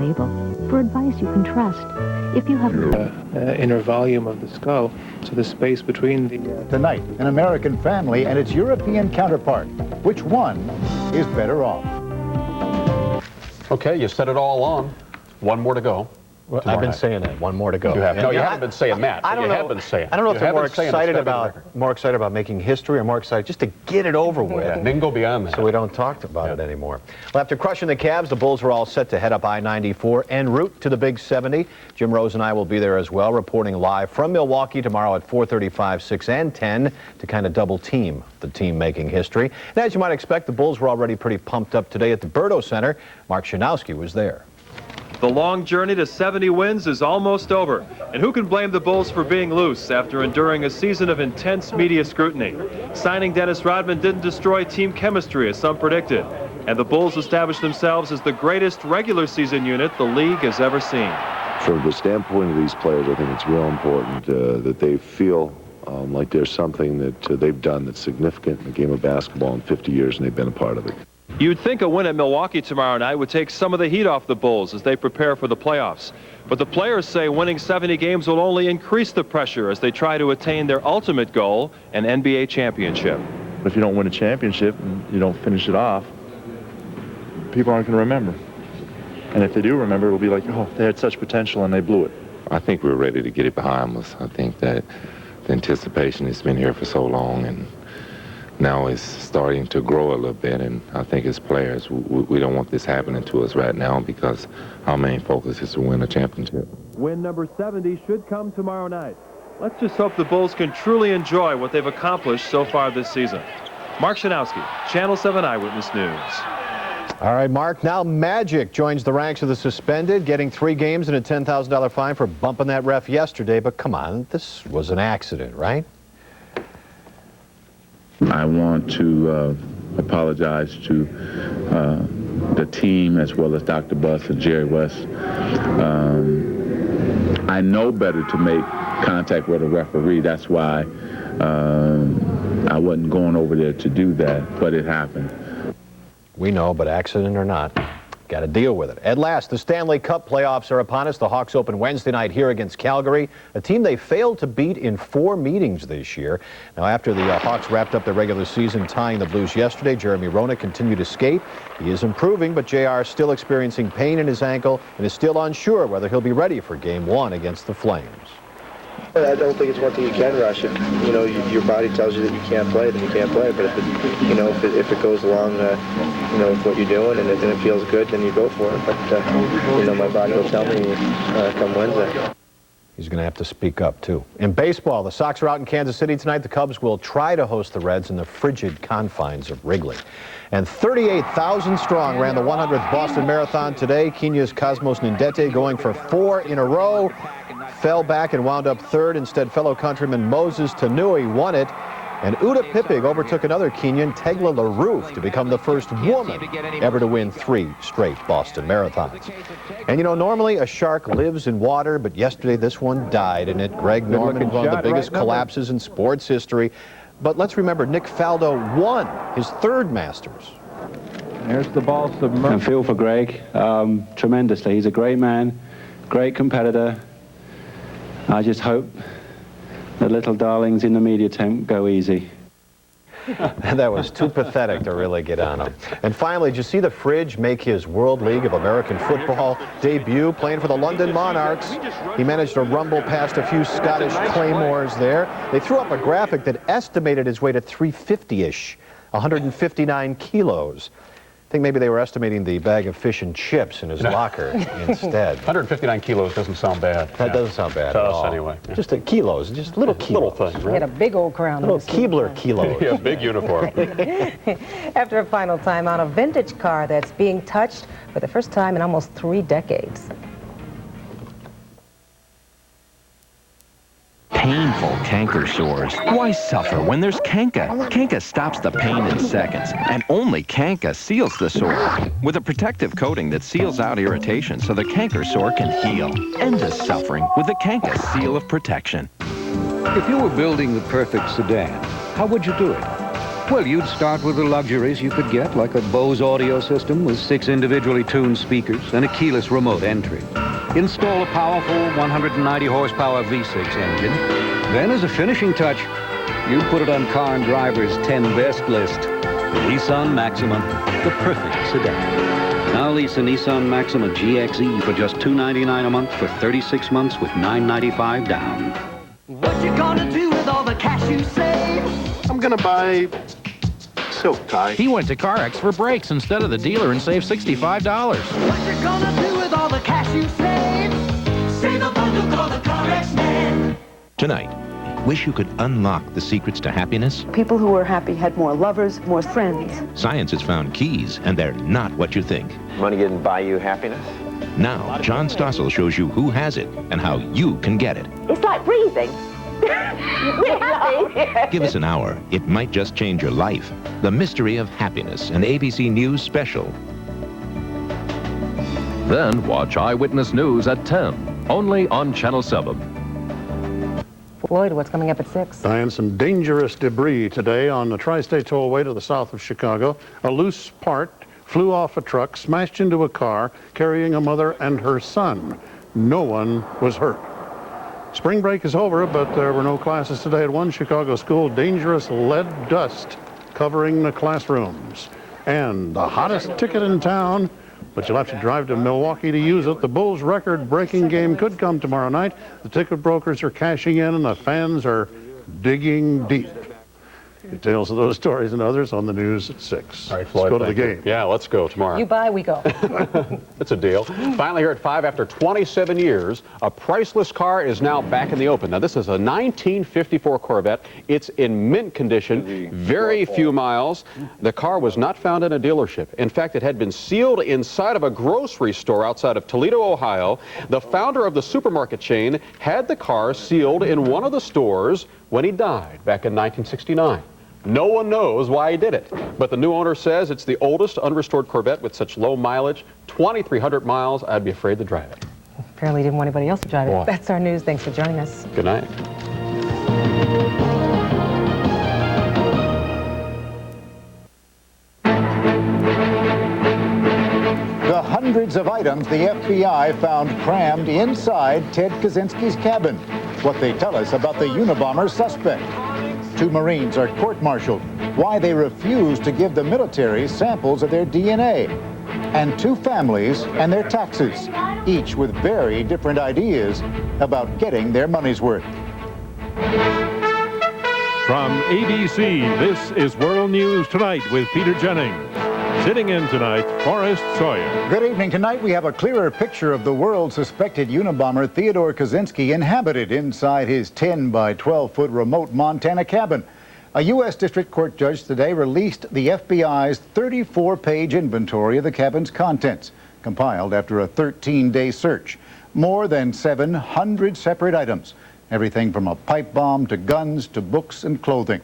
table for advice you can trust. If you have inner volume of the skull, so the space between the... Tonight, an American family and its European counterpart. Which one is better off? Okay, you set it all on. One more to go. Well, I've been saying that. One more to go. You have. No, you haven't been saying that. I don't know. Have been saying. I don't know if they're more excited about making history, or more excited just to get it over with. Yeah, they can go beyond that. So we don't talk about it anymore. Well, after crushing the Cavs, the Bulls are all set to head up I-94 en route to the Big 70. Jim Rose and I will be there as well, reporting live from Milwaukee tomorrow at 4:35, 6, and 10 to kind of double team the team making history. And as you might expect, the Bulls were already pretty pumped up today at the Berto Center. Mark Shanowski was there. The long journey to 70 wins is almost over. And who can blame the Bulls for being loose after enduring a season of intense media scrutiny? Signing Dennis Rodman didn't destroy team chemistry, as some predicted. And the Bulls established themselves as the greatest regular season unit the league has ever seen. From the standpoint of these players, I think it's real important that they feel like there's something that they've done that's significant in the game of basketball in 50 years, and they've been a part of it. You'd think a win at Milwaukee tomorrow night would take some of the heat off the Bulls as they prepare for the playoffs. But the players say winning 70 games will only increase the pressure as they try to attain their ultimate goal, an NBA championship. If you don't win a championship and you don't finish it off, people aren't going to remember. And if they do remember, it will be like, oh, they had such potential and they blew it. I think we're ready to get it behind us. I think that the anticipation has been here for so long, and now it's starting to grow a little bit, and I think as players, we don't want this happening to us right now because our main focus is to win a championship. Win number 70 should come tomorrow night. Let's just hope the Bulls can truly enjoy what they've accomplished so far this season. Mark Shanowski, Channel 7 Eyewitness News. All right, Mark, now Magic joins the ranks of the suspended, getting 3 games and a $10,000 fine for bumping that ref yesterday. But come on, this was an accident, right? I want to apologize to the team as well as Dr. Buss and Jerry West. I know better to make contact with a referee. That's why I wasn't going over there to do that, but it happened. We know, but accident or not, got to deal with it. At last, the Stanley Cup playoffs are upon us. The Hawks open Wednesday night here against Calgary, a team they failed to beat in 4 meetings this year. Now, after the Hawks wrapped up their regular season tying the Blues yesterday, Jeremy Roenick continued to skate. He is improving, but JR is still experiencing pain in his ankle and is still unsure whether he'll be ready for Game 1 against the Flames. I don't think it's one thing you can rush. If your body tells you that you can't play, then you can't play. But if it goes along, with what you're doing and it feels good, then you go for it. But my body will tell me come Wednesday. He's going to have to speak up too. In baseball, the Sox are out in Kansas City tonight. The Cubs will try to host the Reds in the frigid confines of Wrigley. And 38,000 strong ran the 100th Boston Marathon today. Kenya's Cosmos Ndete going for 4 in a row. Fell back and wound up 3rd. Instead, fellow countryman Moses Tanui won it. And Uda Pippig overtook another Kenyan, Tegla LaRoof, to become the first woman ever to win 3 straight Boston Marathons. And normally a shark lives in water, but yesterday this one died in it. Greg Norman, one of the biggest collapses in sports history. But let's remember, Nick Faldo won his 3rd Masters. There's the ball submerged. I feel for Greg tremendously. He's a great man, great competitor. I just hope the little darlings in the media tent go easy. That was too pathetic to really get on him. And finally, did you see the Fridge make his World League of American Football debut playing for the London Monarchs? He managed to rumble past a few Scottish claymores there. They threw up a graphic that estimated his weight at 350-ish, 159 kilos. I think maybe they were estimating the bag of fish and chips in his locker instead. 159 kilos doesn't sound bad. That doesn't sound bad to at us all. Anyway. Yeah. Just kilos, just little kilos. Little thing, right? He had a big old crown. Little Keebler kilos. Yeah, big uniform. After a final time on a vintage car that's being touched for the first time in almost 3 decades. Painful canker sores. Why suffer when there's Kanka? Kanka stops the pain in seconds, and only Kanka seals the sore with a protective coating that seals out irritation so the canker sore can heal. End the suffering with the Kanka Seal of Protection. If you were building the perfect sedan, how would you do it? Well, you'd start with the luxuries you could get, like a Bose audio system with 6 individually tuned speakers and a keyless remote entry. Install a powerful 190 horsepower V6 engine. Then, as a finishing touch, you put it on Car and Driver's 10 best list. The Nissan Maxima, the perfect sedan. Now lease a Nissan Maxima GXE for just $299 a month for 36 months with $995 down. What you gonna do with all the cash you save? I'm gonna buy silk tie. He went to CarX for brakes instead of the dealer and saved $65. What you gonna do with all the cash you save? Save a bundle, call the CarX man. Tonight, wish you could unlock the secrets to happiness? People who were happy had more lovers, more friends. Science has found keys, and they're not what you think. Money didn't buy you happiness? Now, John Stossel shows you who has it and how you can get it. It's like breathing. We're happy. Give us an hour. It might just change your life. The Mystery of Happiness, an ABC News special. Then watch Eyewitness News at 10, only on Channel 7. Floyd, what's coming up at 6? And some dangerous debris today on the Tri-State Tollway to the south of Chicago. A loose part flew off a truck, smashed into a car carrying a mother and her son. No one was hurt. Spring break is over, but there were no classes today at one Chicago school. Dangerous lead dust covering the classrooms. And the hottest ticket in town, but you'll have to drive to Milwaukee to use it. The Bulls' record-breaking game could come tomorrow night. The ticket brokers are cashing in and the fans are digging deep. Details of those stories and others on the news at 6. All right, Floyd, let's go to the game. Yeah, let's go tomorrow. You buy, we go. That's a deal. Finally here at 5, after 27 years, a priceless car is now back in the open. Now, this is a 1954 Corvette. It's in mint condition, very few miles. The car was not found in a dealership. In fact, it had been sealed inside of a grocery store outside of Toledo, Ohio. The founder of the supermarket chain had the car sealed in one of the stores when he died back in 1969. No one knows why he did it, but the new owner says it's the oldest unrestored Corvette with such low mileage, 2,300 miles. I'd be afraid to drive it. Apparently didn't want anybody else to drive Boy. it. That's our news. Thanks for joining us. Good night. The hundreds of items the FBI found crammed inside Ted Kaczynski's cabin. What they tell us about the Unabomber suspect. 2 Marines are court-martialed. Why they refuse to give the military samples of their DNA. And 2 families and their taxes, each with very different ideas about getting their money's worth. From ABC, this is World News Tonight with Peter Jennings. Sitting in tonight, Forrest Sawyer. Good evening. Tonight we have a clearer picture of the world's suspected Unabomber Theodore Kaczynski inhabited inside his 10 by 12-foot remote Montana cabin. A U.S. District Court judge today released the FBI's 34-page inventory of the cabin's contents, compiled after a 13-day search. More than 700 separate items, everything from a pipe bomb to guns to books and clothing.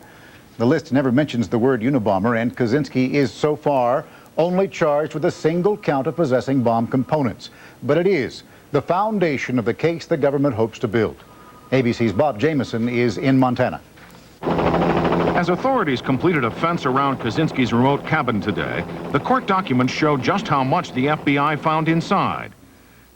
The list never mentions the word Unabomber, and Kaczynski is so far only charged with a single count of possessing bomb components. But it is the foundation of the case the government hopes to build. ABC's Bob Jameson is in Montana. As authorities completed a fence around Kaczynski's remote cabin today, the court documents show just how much the FBI found inside.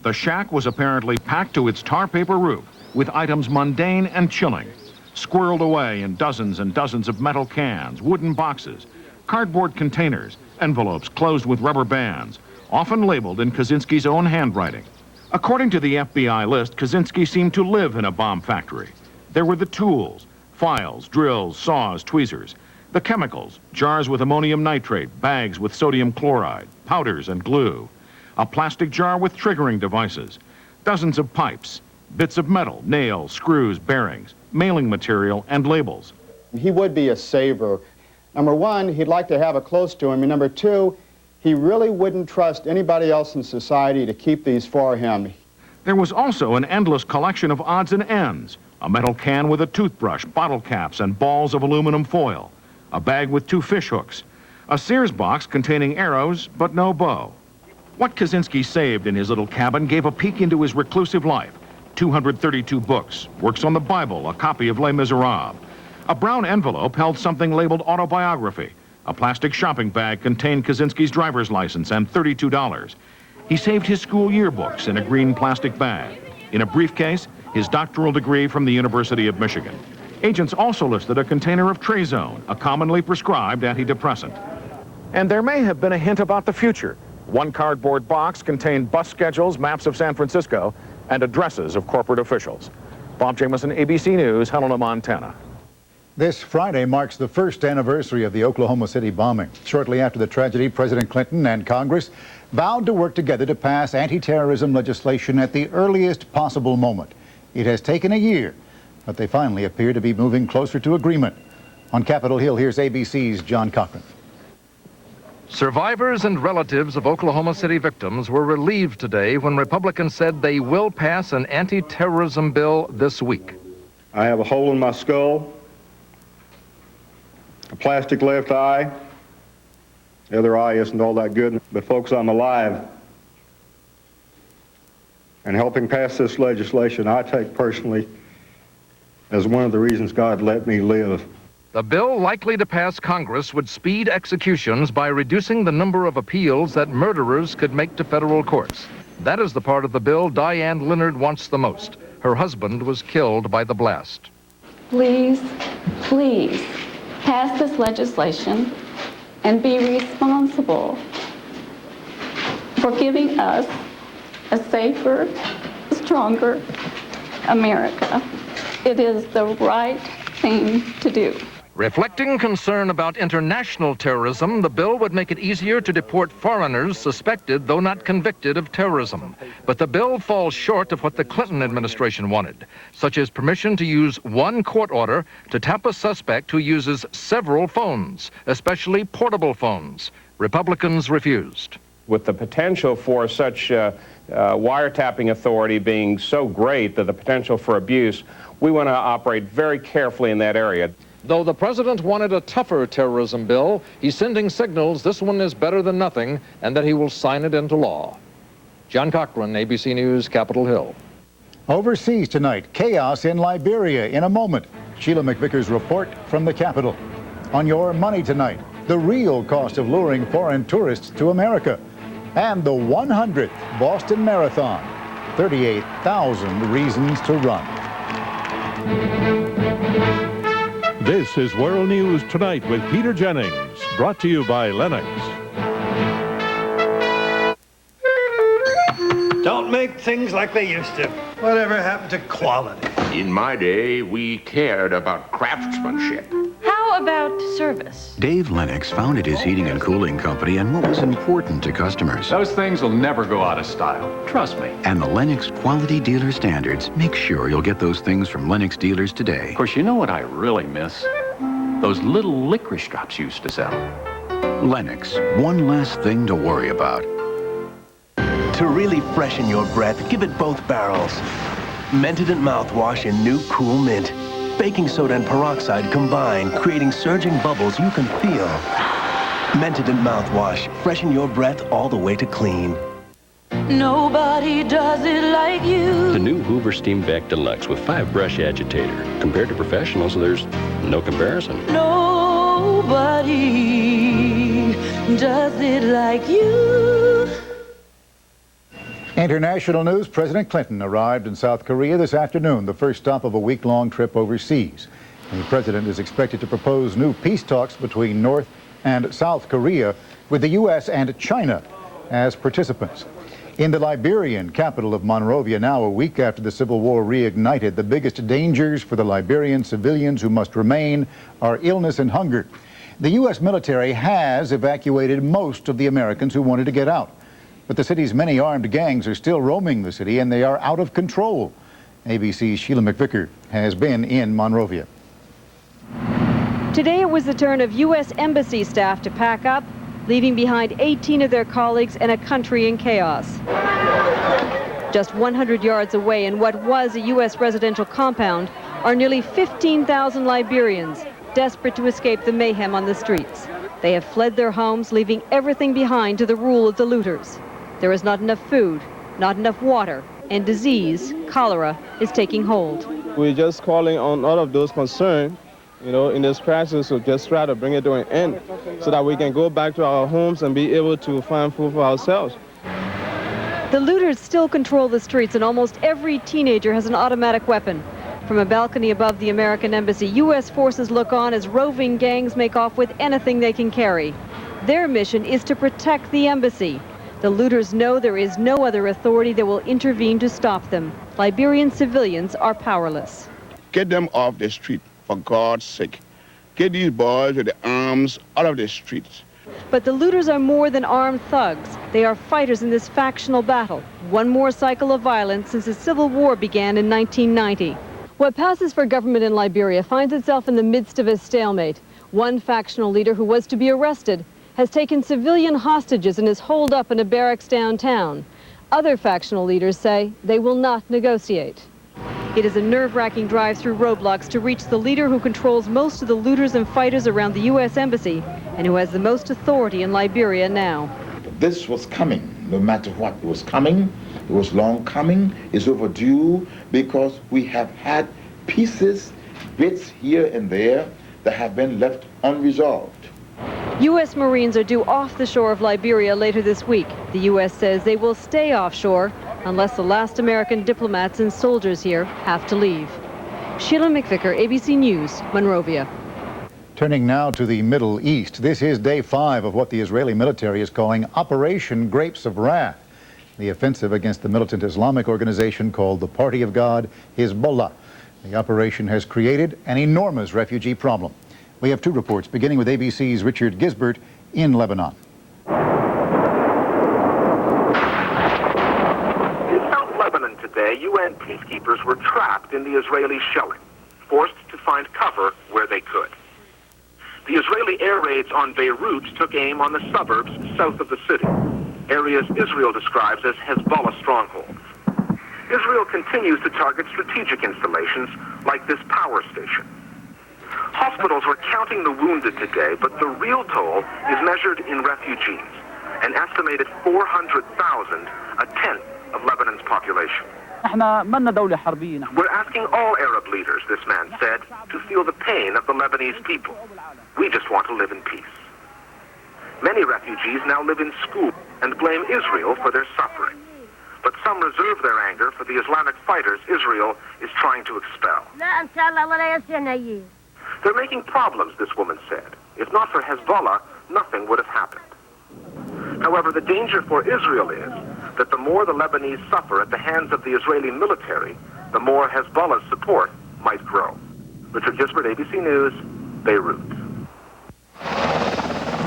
The shack was apparently packed to its tar paper roof with items mundane and chilling, squirreled away in dozens and dozens of metal cans, wooden boxes, cardboard containers, envelopes closed with rubber bands, often labeled in Kaczynski's own handwriting. According to the FBI list, Kaczynski seemed to live in a bomb factory. There were the tools, files, drills, saws, tweezers, the chemicals, jars with ammonium nitrate, bags with sodium chloride, powders and glue, a plastic jar with triggering devices, dozens of pipes, bits of metal, nails, screws, bearings, mailing material, and labels. He would be a saver. Number one, he'd like to have it close to him. And number two, he really wouldn't trust anybody else in society to keep these for him. There was also an endless collection of odds and ends, a metal can with a toothbrush, bottle caps, and balls of aluminum foil, a bag with 2 fish hooks, a Sears box containing arrows, but no bow. What Kaczynski saved in his little cabin gave a peek into his reclusive life. 232 books, works on the Bible, a copy of Les Miserables, A brown envelope held something labeled autobiography. A plastic shopping bag contained Kaczynski's driver's license and $32. He saved his school yearbooks in a green plastic bag. In a briefcase, his doctoral degree from the University of Michigan. Agents also listed a container of Trazone, a commonly prescribed antidepressant. And there may have been a hint about the future. One cardboard box contained bus schedules, maps of San Francisco, and addresses of corporate officials. Bob Jameson, ABC News, Helena, Montana. This Friday marks the first anniversary of the Oklahoma City bombing. Shortly after the tragedy, President Clinton and Congress vowed to work together to pass anti-terrorism legislation at the earliest possible moment. It has taken a year, but they finally appear to be moving closer to agreement. On Capitol Hill, here's ABC's John Cochran. Survivors and relatives of Oklahoma City victims were relieved today when Republicans said they will pass an anti-terrorism bill this week. I have a hole in my skull, a plastic left eye. The other eye isn't all that good, but folks, I'm alive. And helping pass this legislation, I take personally as one of the reasons God let me live. The bill likely to pass Congress would speed executions by reducing the number of appeals that murderers could make to federal courts. That is the part of the bill Diane Leonard wants the most. Her husband was killed by the blast. Please, please, pass this legislation and be responsible for giving us a safer, stronger America. It is the right thing to do. Reflecting concern about international terrorism, the bill would make it easier to deport foreigners suspected, though not convicted, of terrorism. But the bill falls short of what the Clinton administration wanted, such as permission to use one court order to tap a suspect who uses several phones, especially portable phones. Republicans refused. With the potential for such wiretapping authority being so great that the potential for abuse, we want to operate very carefully in that area. Though the president wanted a tougher terrorism bill, he's sending signals this one is better than nothing and that he will sign it into law. John Cochran, ABC News, Capitol Hill. Overseas tonight, chaos in Liberia in a moment. Sheila McVicker's report from the Capitol. On Your Money tonight, the real cost of luring foreign tourists to America. And the 100th Boston Marathon, 38,000 reasons to run. This is World News Tonight with Peter Jennings, brought to you by Lennox. Don't make things like they used to. Whatever happened to quality? In my day, we cared about craftsmanship. How about service? Dave Lennox founded his heating and cooling company and what was important to customers. Those things will never go out of style. Trust me. And the Lennox quality dealer standards make sure you'll get those things from Lennox dealers today. Of course, you know what I really miss? Those little licorice drops you used to sell. Lennox, one less thing to worry about. To really freshen your breath, give it both barrels. Mentadent mouthwash in new cool mint. Baking soda and peroxide combine, creating surging bubbles you can feel. Mentadent mouthwash, freshen your breath all the way to clean. Nobody does it like you. The new Hoover Steam Vac Deluxe with 5-brush agitator. Compared to professionals, there's no comparison. Nobody does it like you. International news, President Clinton arrived in South Korea this afternoon, the first stop of a week-long trip overseas. And the president is expected to propose new peace talks between North and South Korea with the U.S. and China as participants. In the Liberian capital of Monrovia, now a week after the civil war reignited, the biggest dangers for the Liberian civilians who must remain are illness and hunger. The U.S. military has evacuated most of the Americans who wanted to get out. But the city's many armed gangs are still roaming the city, and they are out of control. ABC's Sheila McVicker has been in Monrovia. Today it was the turn of U.S. Embassy staff to pack up, leaving behind 18 of their colleagues and a country in chaos. Just 100 yards away in what was a U.S. residential compound are nearly 15,000 Liberians, desperate to escape the mayhem on the streets. They have fled their homes, leaving everything behind to the rule of the looters. There is not enough food, not enough water, and disease, cholera, is taking hold. We're just calling on all of those concerned you know, in this crisis, so just try to bring it to an end so that we can go back to our homes and be able to find food for ourselves. The looters still control the streets, and almost every teenager has an automatic weapon. From a balcony above the American embassy, U.S. forces look on as roving gangs make off with anything they can carry. Their mission is to protect the embassy. The looters know there is no other authority that will intervene to stop them. Liberian civilians are powerless. Get them off the street, for God's sake. Get these boys with the arms out of the streets. But the looters are more than armed thugs. They are fighters in this factional battle. One more cycle of violence since the Civil War began in 1990. What passes for government in Liberia finds itself in the midst of a stalemate. One factional leader who was to be arrested has taken civilian hostages and is holed up in a barracks downtown. Other factional leaders say they will not negotiate. It is a nerve-wracking drive through roadblocks to reach the leader who controls most of the looters and fighters around the U.S. Embassy and who has the most authority in Liberia now. This was coming, no matter what. It was coming, it was long coming, it's overdue, because we have had pieces, bits here and there that have been left unresolved. U.S. Marines are due off the shore of Liberia later this week. The U.S. says they will stay offshore unless the last American diplomats and soldiers here have to leave. Sheila McVicker, ABC News, Monrovia. Turning now to the Middle East. This is day 5 of what the Israeli military is calling Operation Grapes of Wrath, the offensive against the militant Islamic organization called the Party of God, Hezbollah. The operation has created an enormous refugee problem. We have 2 reports, beginning with ABC's Richard Gisbert in Lebanon. Today, UN peacekeepers were trapped in the Israeli shelling, forced to find cover where they could. The Israeli air raids on Beirut took aim on the suburbs south of the city, areas Israel describes as Hezbollah strongholds. Israel continues to target strategic installations like this power station. Hospitals were counting the wounded today, but the real toll is measured in refugees, an estimated 400,000, a tenth of Lebanon's population. We're asking all Arab leaders, this man said, to feel the pain of the Lebanese people. We just want to live in peace. Many refugees now live in school and blame Israel for their suffering. But some reserve their anger for the Islamic fighters Israel is trying to expel. They're making problems, this woman said. If not for Hezbollah, nothing would have happened. However, the danger for Israel is that the more the Lebanese suffer at the hands of the Israeli military, the more Hezbollah's support might grow. Richard Gisbert, ABC News, Beirut.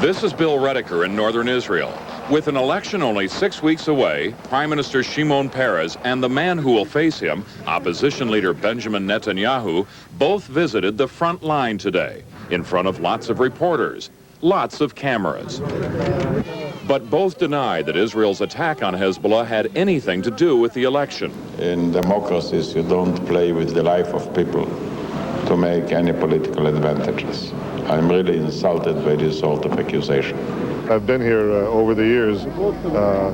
This is Bill Rediker in northern Israel. With an election only 6 weeks away, Prime Minister Shimon Peres and the man who will face him, opposition leader Benjamin Netanyahu, both visited the front line today, in front of lots of reporters, lots of cameras. But both deny that Israel's attack on Hezbollah had anything to do with the election. In democracies, you don't play with the life of people to make any political advantages. I'm really insulted by this sort of accusation. I've been here over the years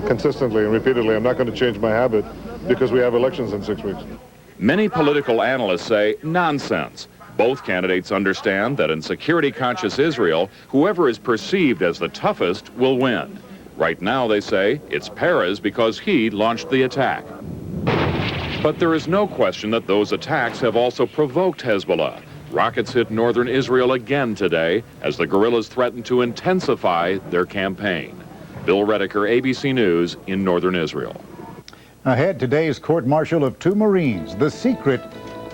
consistently and repeatedly. I'm not going to change my habit because we have elections in 6 weeks. Many political analysts say nonsense. Both candidates understand that in security-conscious Israel, whoever is perceived as the toughest will win. Right now, they say, it's Peres because he launched the attack. But there is no question that those attacks have also provoked Hezbollah. Rockets hit northern Israel again today as the guerrillas threaten to intensify their campaign. Bill Rediker, ABC News in northern Israel. Ahead, today's court-martial of 2 Marines, the secret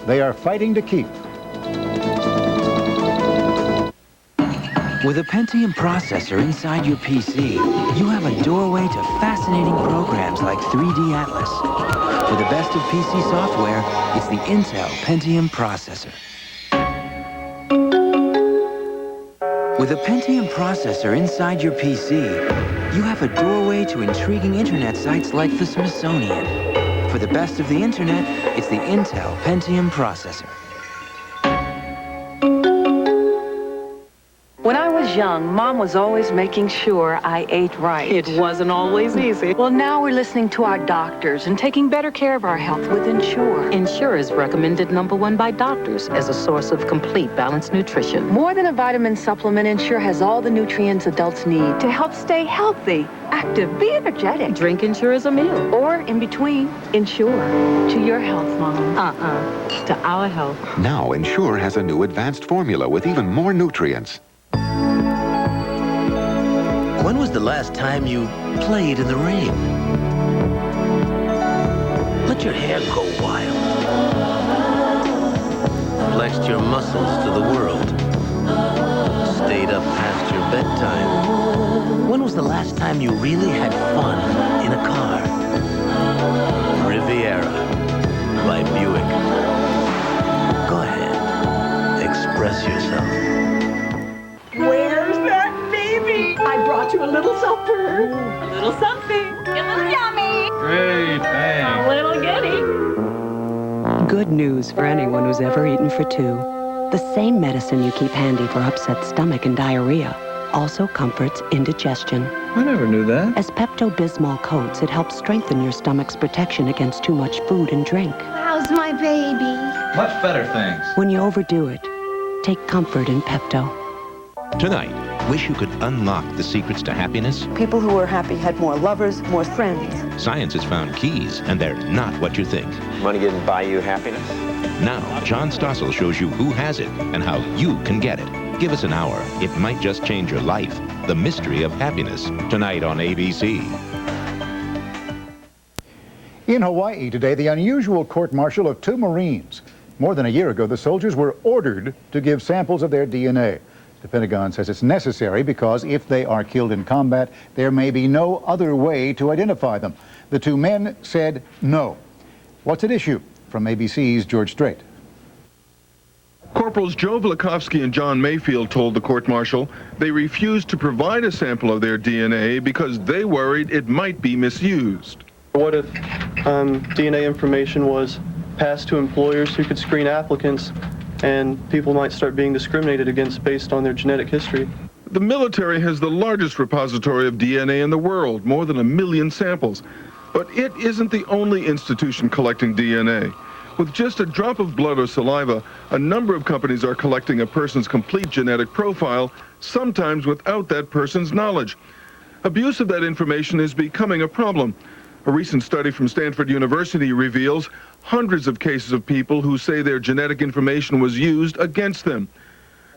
they are fighting to keep. With a Pentium processor inside your PC, you have a doorway to fascinating programs like 3D Atlas. For the best of PC software, it's the Intel Pentium processor. With a Pentium processor inside your PC, you have a doorway to intriguing internet sites like the Smithsonian. For the best of the internet, it's the Intel Pentium processor. When I was was young, Mom was always making sure I ate right. It wasn't always easy. Well, now we're listening to our doctors and taking better care of our health with Ensure. Ensure is recommended #1 by doctors as a source of complete balanced nutrition. More than a vitamin supplement, Ensure has all the nutrients adults need to help stay healthy, active, be energetic. Drink Ensure as a meal. Or in between, Ensure. To your health, Mom. To our health. Now Ensure has a new advanced formula with even more nutrients. When was the last time you played in the rain? Let your hair go wild. Flexed your muscles to the world. Stayed up past your bedtime. When was the last time you really had fun in a car? Riviera by Buick. Go ahead, express yourself. Where's that baby? I brought you a little supper. A little something. A little yummy. Great, thanks. A little goodie. Good news for anyone who's ever eaten for two. The same medicine you keep handy for upset stomach and diarrhea also comforts indigestion. I never knew that. As Pepto-Bismol coats, it helps strengthen your stomach's protection against too much food and drink. How's my baby? Much better, thanks. When you overdo it, take comfort in Pepto. Tonight, wish you could unlock the secrets to happiness? People who were happy had more lovers, more friends. Science has found keys, and they're not what you think. Money didn't buy you happiness? Now, John Stossel shows you who has it and how you can get it. Give us an hour. It might just change your life. The Mystery of Happiness, tonight on ABC. In Hawaii today, the unusual court-martial of 2 Marines. More than a year ago, the soldiers were ordered to give samples of their DNA. The Pentagon says it's necessary because if they are killed in combat, there may be no other way to identify them. The 2 men said no. What's at issue? From ABC's George Strait. Corporals Joe Vlakovsky and John Mayfield told the court-martial they refused to provide a sample of their DNA because they worried it might be misused. What if DNA information was passed to employers who could screen applicants and people might start being discriminated against based on their genetic history? The military has the largest repository of DNA in the world, more than 1 million samples. But it isn't the only institution collecting DNA. With just a drop of blood or saliva, a number of companies are collecting a person's complete genetic profile, sometimes without that person's knowledge. Abuse of that information is becoming a problem. A recent study from Stanford University reveals hundreds of cases of people who say their genetic information was used against them.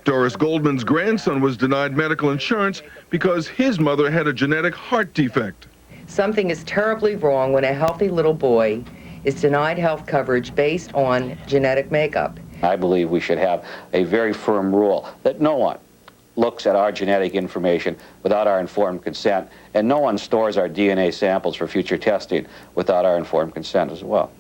Doris Goldman's grandson was denied medical insurance because his mother had a genetic heart defect. Something is terribly wrong when a healthy little boy is denied health coverage based on genetic makeup. I believe we should have a very firm rule that no one looks at our genetic information without our informed consent, and no one stores our DNA samples for future testing without our informed consent as well.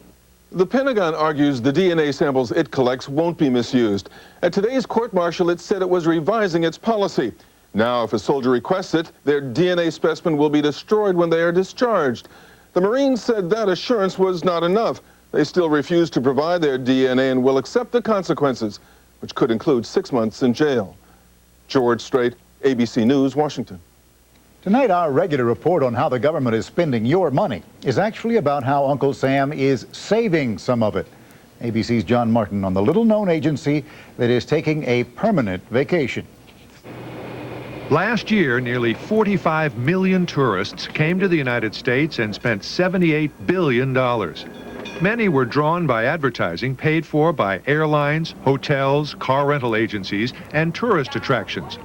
The Pentagon argues the DNA samples it collects won't be misused. At today's court-martial, it said it was revising its policy. Now, if a soldier requests it, their DNA specimen will be destroyed when they are discharged. The Marines said that assurance was not enough. They still refuse to provide their DNA and will accept the consequences, which could include 6 months in jail. George Strait, ABC News, Washington. Tonight, our regular report on how the government is spending your money is actually about how Uncle Sam is saving some of it. ABC's John Martin on the little-known agency that is taking a permanent vacation. Last year, nearly 45 million tourists came to the United States and spent $78 billion. Many were drawn by advertising paid for by airlines, hotels, car rental agencies, and tourist attractions.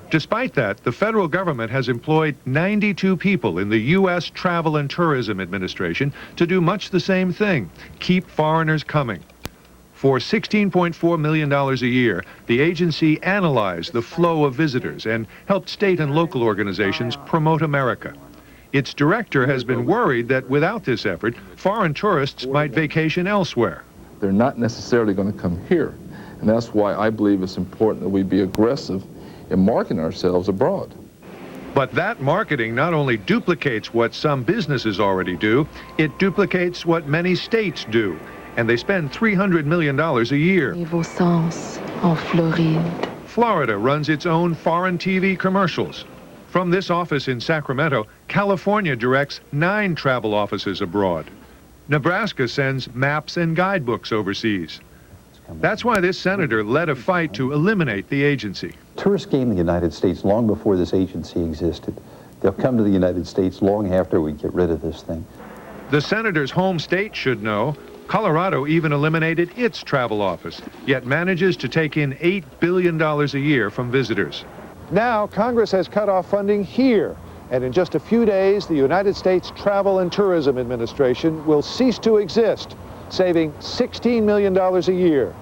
Despite that, the federal government has employed 92 people in the U.S. Travel and Tourism Administration to do much the same thing, keep foreigners coming. For $16.4 million a year, the agency analyzed the flow of visitors and helped state and local organizations promote America. Its director has been worried that without this effort, foreign tourists might vacation elsewhere. They're not necessarily going to come here. And that's why I believe it's important that we be aggressive in marketing ourselves abroad. But that marketing not only duplicates what some businesses already do, it duplicates what many states do. And they spend $300 million a year. Florida runs its own foreign TV commercials. From this office in Sacramento, California directs 9 travel offices abroad. Nebraska sends maps and guidebooks overseas. That's why this senator led a fight to eliminate the agency. Tourists came to the United States long before this agency existed. They'll come to the United States long after we get rid of this thing. The senator's home state should know. Colorado even eliminated its travel office, yet manages to take in $8 billion a year from visitors. Now, Congress has cut off funding here, and in just a few days, the United States Travel and Tourism Administration will cease to exist, saving $16 million a year.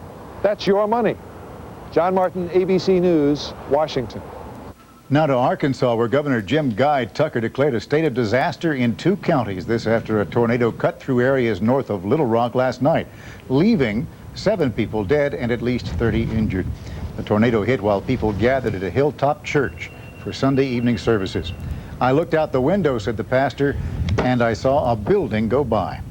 That's your money. John Martin, ABC News, Washington. Now to Arkansas, where Governor Jim Guy Tucker declared a state of disaster in 2 counties. This after a tornado cut through areas north of Little Rock last night, leaving 7 people dead and at least 30 injured. The tornado hit while people gathered at a hilltop church for Sunday evening services. I looked out the window, said the pastor, and I saw a building go by.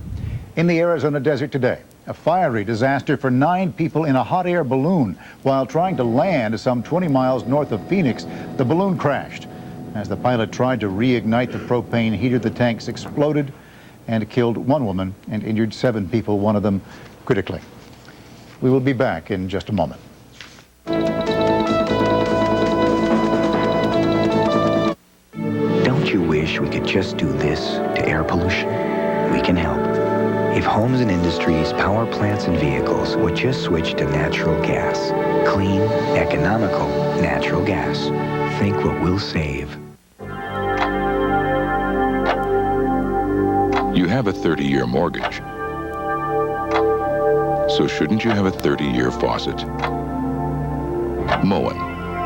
In the Arizona desert today, a fiery disaster for 9 people in a hot air balloon. While trying to land some 20 miles north of Phoenix, the balloon crashed. As the pilot tried to reignite the propane heater, the tanks exploded and killed 1 woman and injured 7 people, one of them critically. We will be back in just a moment. Don't you wish we could just do this to air pollution? We can help. If homes and industries, power plants and vehicles would just switch to natural gas, clean, economical natural gas, think what we'll save. You have a 30-year mortgage. So shouldn't you have a 30-year faucet? Moen.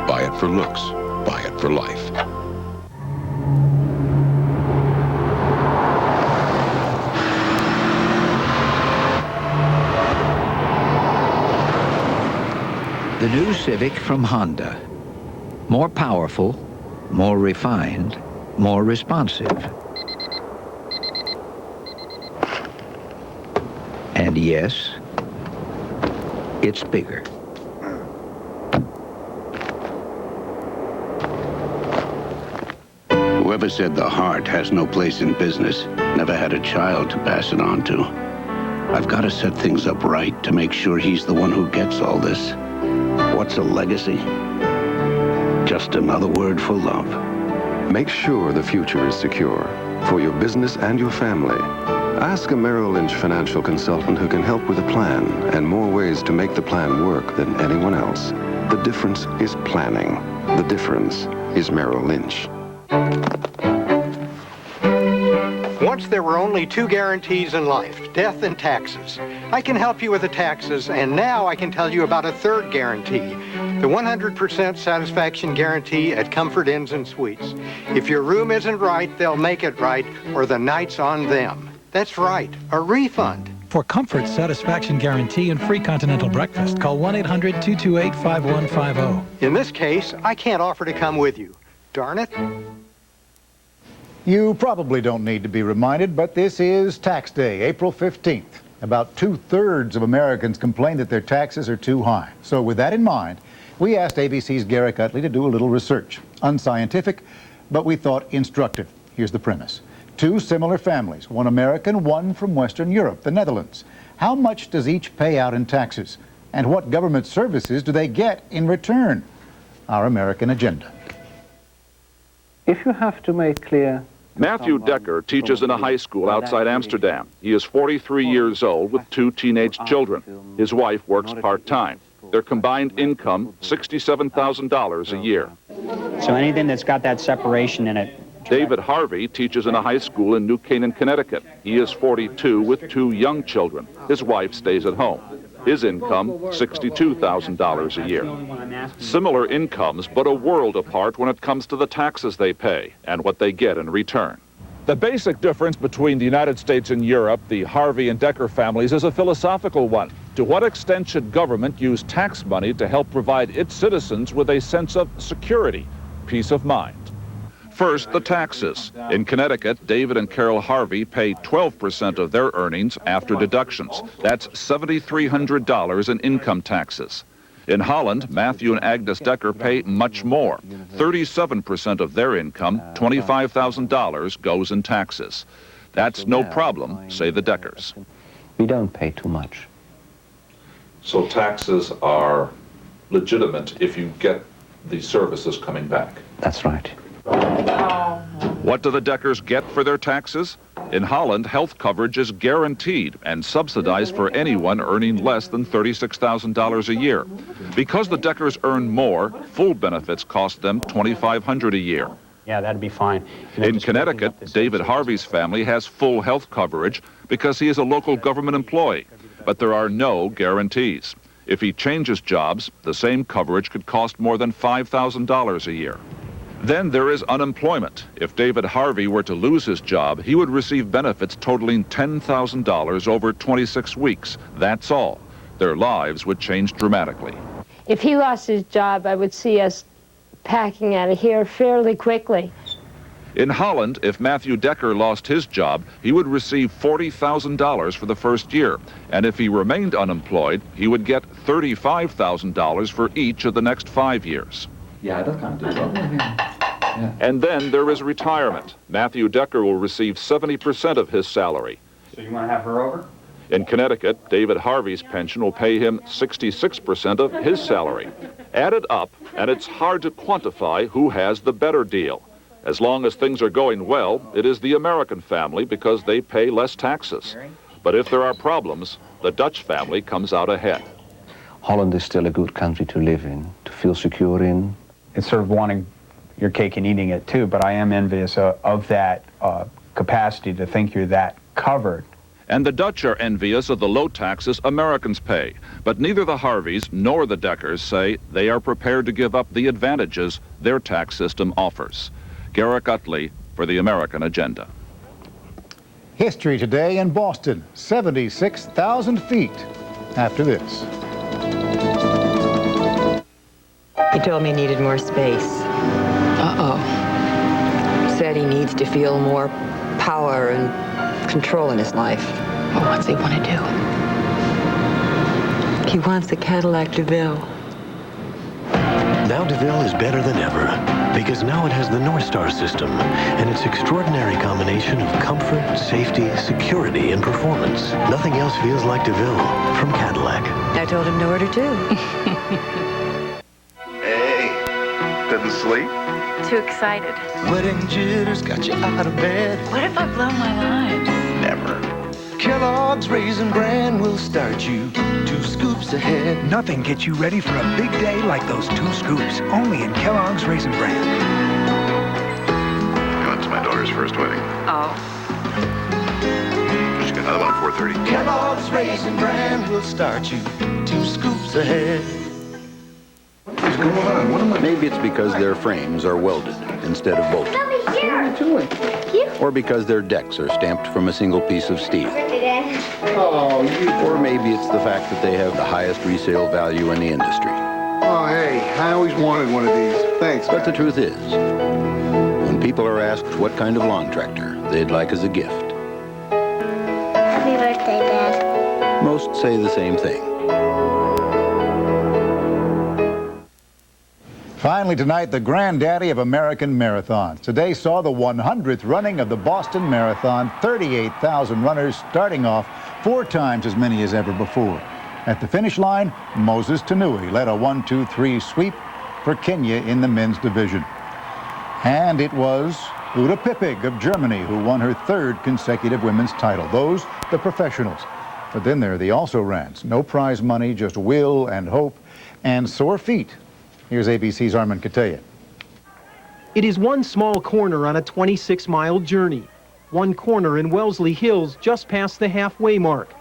Buy it for looks. Buy it for life. The new Civic from Honda. More powerful, more refined, more responsive. And yes, it's bigger. Whoever said the heart has no place in business never had a child to pass it on to. I've got to set things up right to make sure he's the one who gets all this. What's a legacy? Just another word for love. Make sure the future is secure for your business and your family. Ask a Merrill Lynch financial consultant who can help with a plan and more ways to make the plan work than anyone else. The difference is planning. The difference is Merrill Lynch. Once there were only 2 guarantees in life, death and taxes. I can help you with the taxes, and now I can tell you about a 3rd guarantee, the 100% satisfaction guarantee at Comfort Inns and Suites. If your room isn't right, they'll make it right, or the night's on them. That's right, a refund. For Comfort Satisfaction Guarantee and free continental breakfast, call 1-800-228-5150. In this case, I can't offer to come with you. Darn it. You probably don't need to be reminded, but this is tax day, April 15th. About 2/3 of Americans complain that their taxes are too high. So with that in mind, we asked ABC's Garrick Utley to do a little research. Unscientific, but we thought instructive. Here's the premise. 2 similar families, one American, one from Western Europe, the Netherlands. How much does each pay out in taxes? And what government services do they get in return? Our American agenda. If you have to make clear... Matthew Decker teaches in a high school outside Amsterdam. He is 43 years old with 2 teenage children. His wife works part-time. Their combined income, $67,000 a year. So anything that's got that separation in it. David Harvey teaches in a high school in New Canaan, Connecticut. He is 42 with 2 young children. His wife stays at home. His income, $62,000 a year. Similar incomes, but a world apart when it comes to the taxes they pay and what they get in return. The basic difference between the United States and Europe, the Harvey and Decker families, is a philosophical one. To what extent should government use tax money to help provide its citizens with a sense of security, peace of mind? First, the taxes. In Connecticut, David and Carol Harvey pay 12% of their earnings after deductions. That's $7,300 in income taxes. In Holland, Matthew and Agnes Decker pay much more. 37% of their income, $25,000, goes in taxes. That's no problem, say the Deckers. We don't pay too much. So taxes are legitimate if you get the services coming back? That's right. What do the Deckers get for their taxes? In Holland, health coverage is guaranteed and subsidized for anyone earning less than $36,000 a year. Because the Deckers earn more, full benefits cost them $2,500 a year. Yeah, that'd be fine. In Connecticut, David Harvey's family has full health coverage because he is a local government employee, but there are no guarantees. If he changes jobs, the same coverage could cost more than $5,000 a year. Then there is unemployment. If David Harvey were to lose his job, he would receive benefits totaling $10,000 over 26 weeks. That's all. Their lives would change dramatically. If he lost his job, I would see us packing out of here fairly quickly. In Holland, if Matthew Decker lost his job, he would receive $40,000 for the first year. And if he remained unemployed, he would get $35,000 for each of the next 5 years. Ja, dat kan natuurlijk ook nog, ja. And then there is retirement. Matthew Decker will receive 70% of his salary. So you want to have her over? In Connecticut, David Harvey's pension will pay him 66% of his salary. Add it up, and it's hard to quantify who has the better deal. As long as things are going well, it is the American family because they pay less taxes. But if there are problems, the Dutch family comes out ahead. Holland is still a good country to live in, to feel secure in. It's sort of wanting your cake and eating it too, but I am envious of that capacity to think you're that covered. And the Dutch are envious of the low taxes Americans pay. But neither the Harveys nor the Deckers say they are prepared to give up the advantages their tax system offers. Garrick Utley for the American Agenda. History today in Boston, 76,000 feet after this. He told me he needed more space. Uh-oh. Said he needs to feel more power and control in his life. Well, what's he want to do? He wants a Cadillac DeVille. Now DeVille is better than ever because now it has the North Star system and its extraordinary combination of comfort, safety, security, and performance. Nothing else feels like DeVille from Cadillac. I told him to order two. Didn't sleep? Too excited. Wedding jitters got you out of bed. What if I blow my lines? Never. Kellogg's Raisin Bran will start you 2 scoops ahead. Nothing gets you ready for a big day like those 2 scoops. Only in Kellogg's Raisin Bran. I went to my daughter's first wedding. Oh. She got another one at 4:30. Kellogg's Raisin Bran will start you 2 scoops ahead. What's going on? What am I? Maybe it's because their frames are welded instead of bolted. Or because their decks are stamped from a single piece of steel. Or maybe it's the fact that they have the highest resale value in the industry. Oh, hey, I always wanted one of these. Thanks. But the truth is, when people are asked what kind of lawn tractor they'd like as a gift, Happy birthday, Dad. most say the same thing. Finally tonight, the granddaddy of American marathons. Today saw the 100th running of the Boston Marathon, 38,000 runners starting off 4 times as many as ever before. At the finish line, Moses Tanui led a 1-2-3 sweep for Kenya in the men's division. And it was Uta Pippig of Germany who won her 3rd consecutive women's title. Those, the professionals. But then there are the also-rans. No prize money, just will and hope and sore feet. Here's ABC's Armin Kataya. It is one small corner on a 26-mile journey. One corner in Wellesley Hills just past the halfway mark,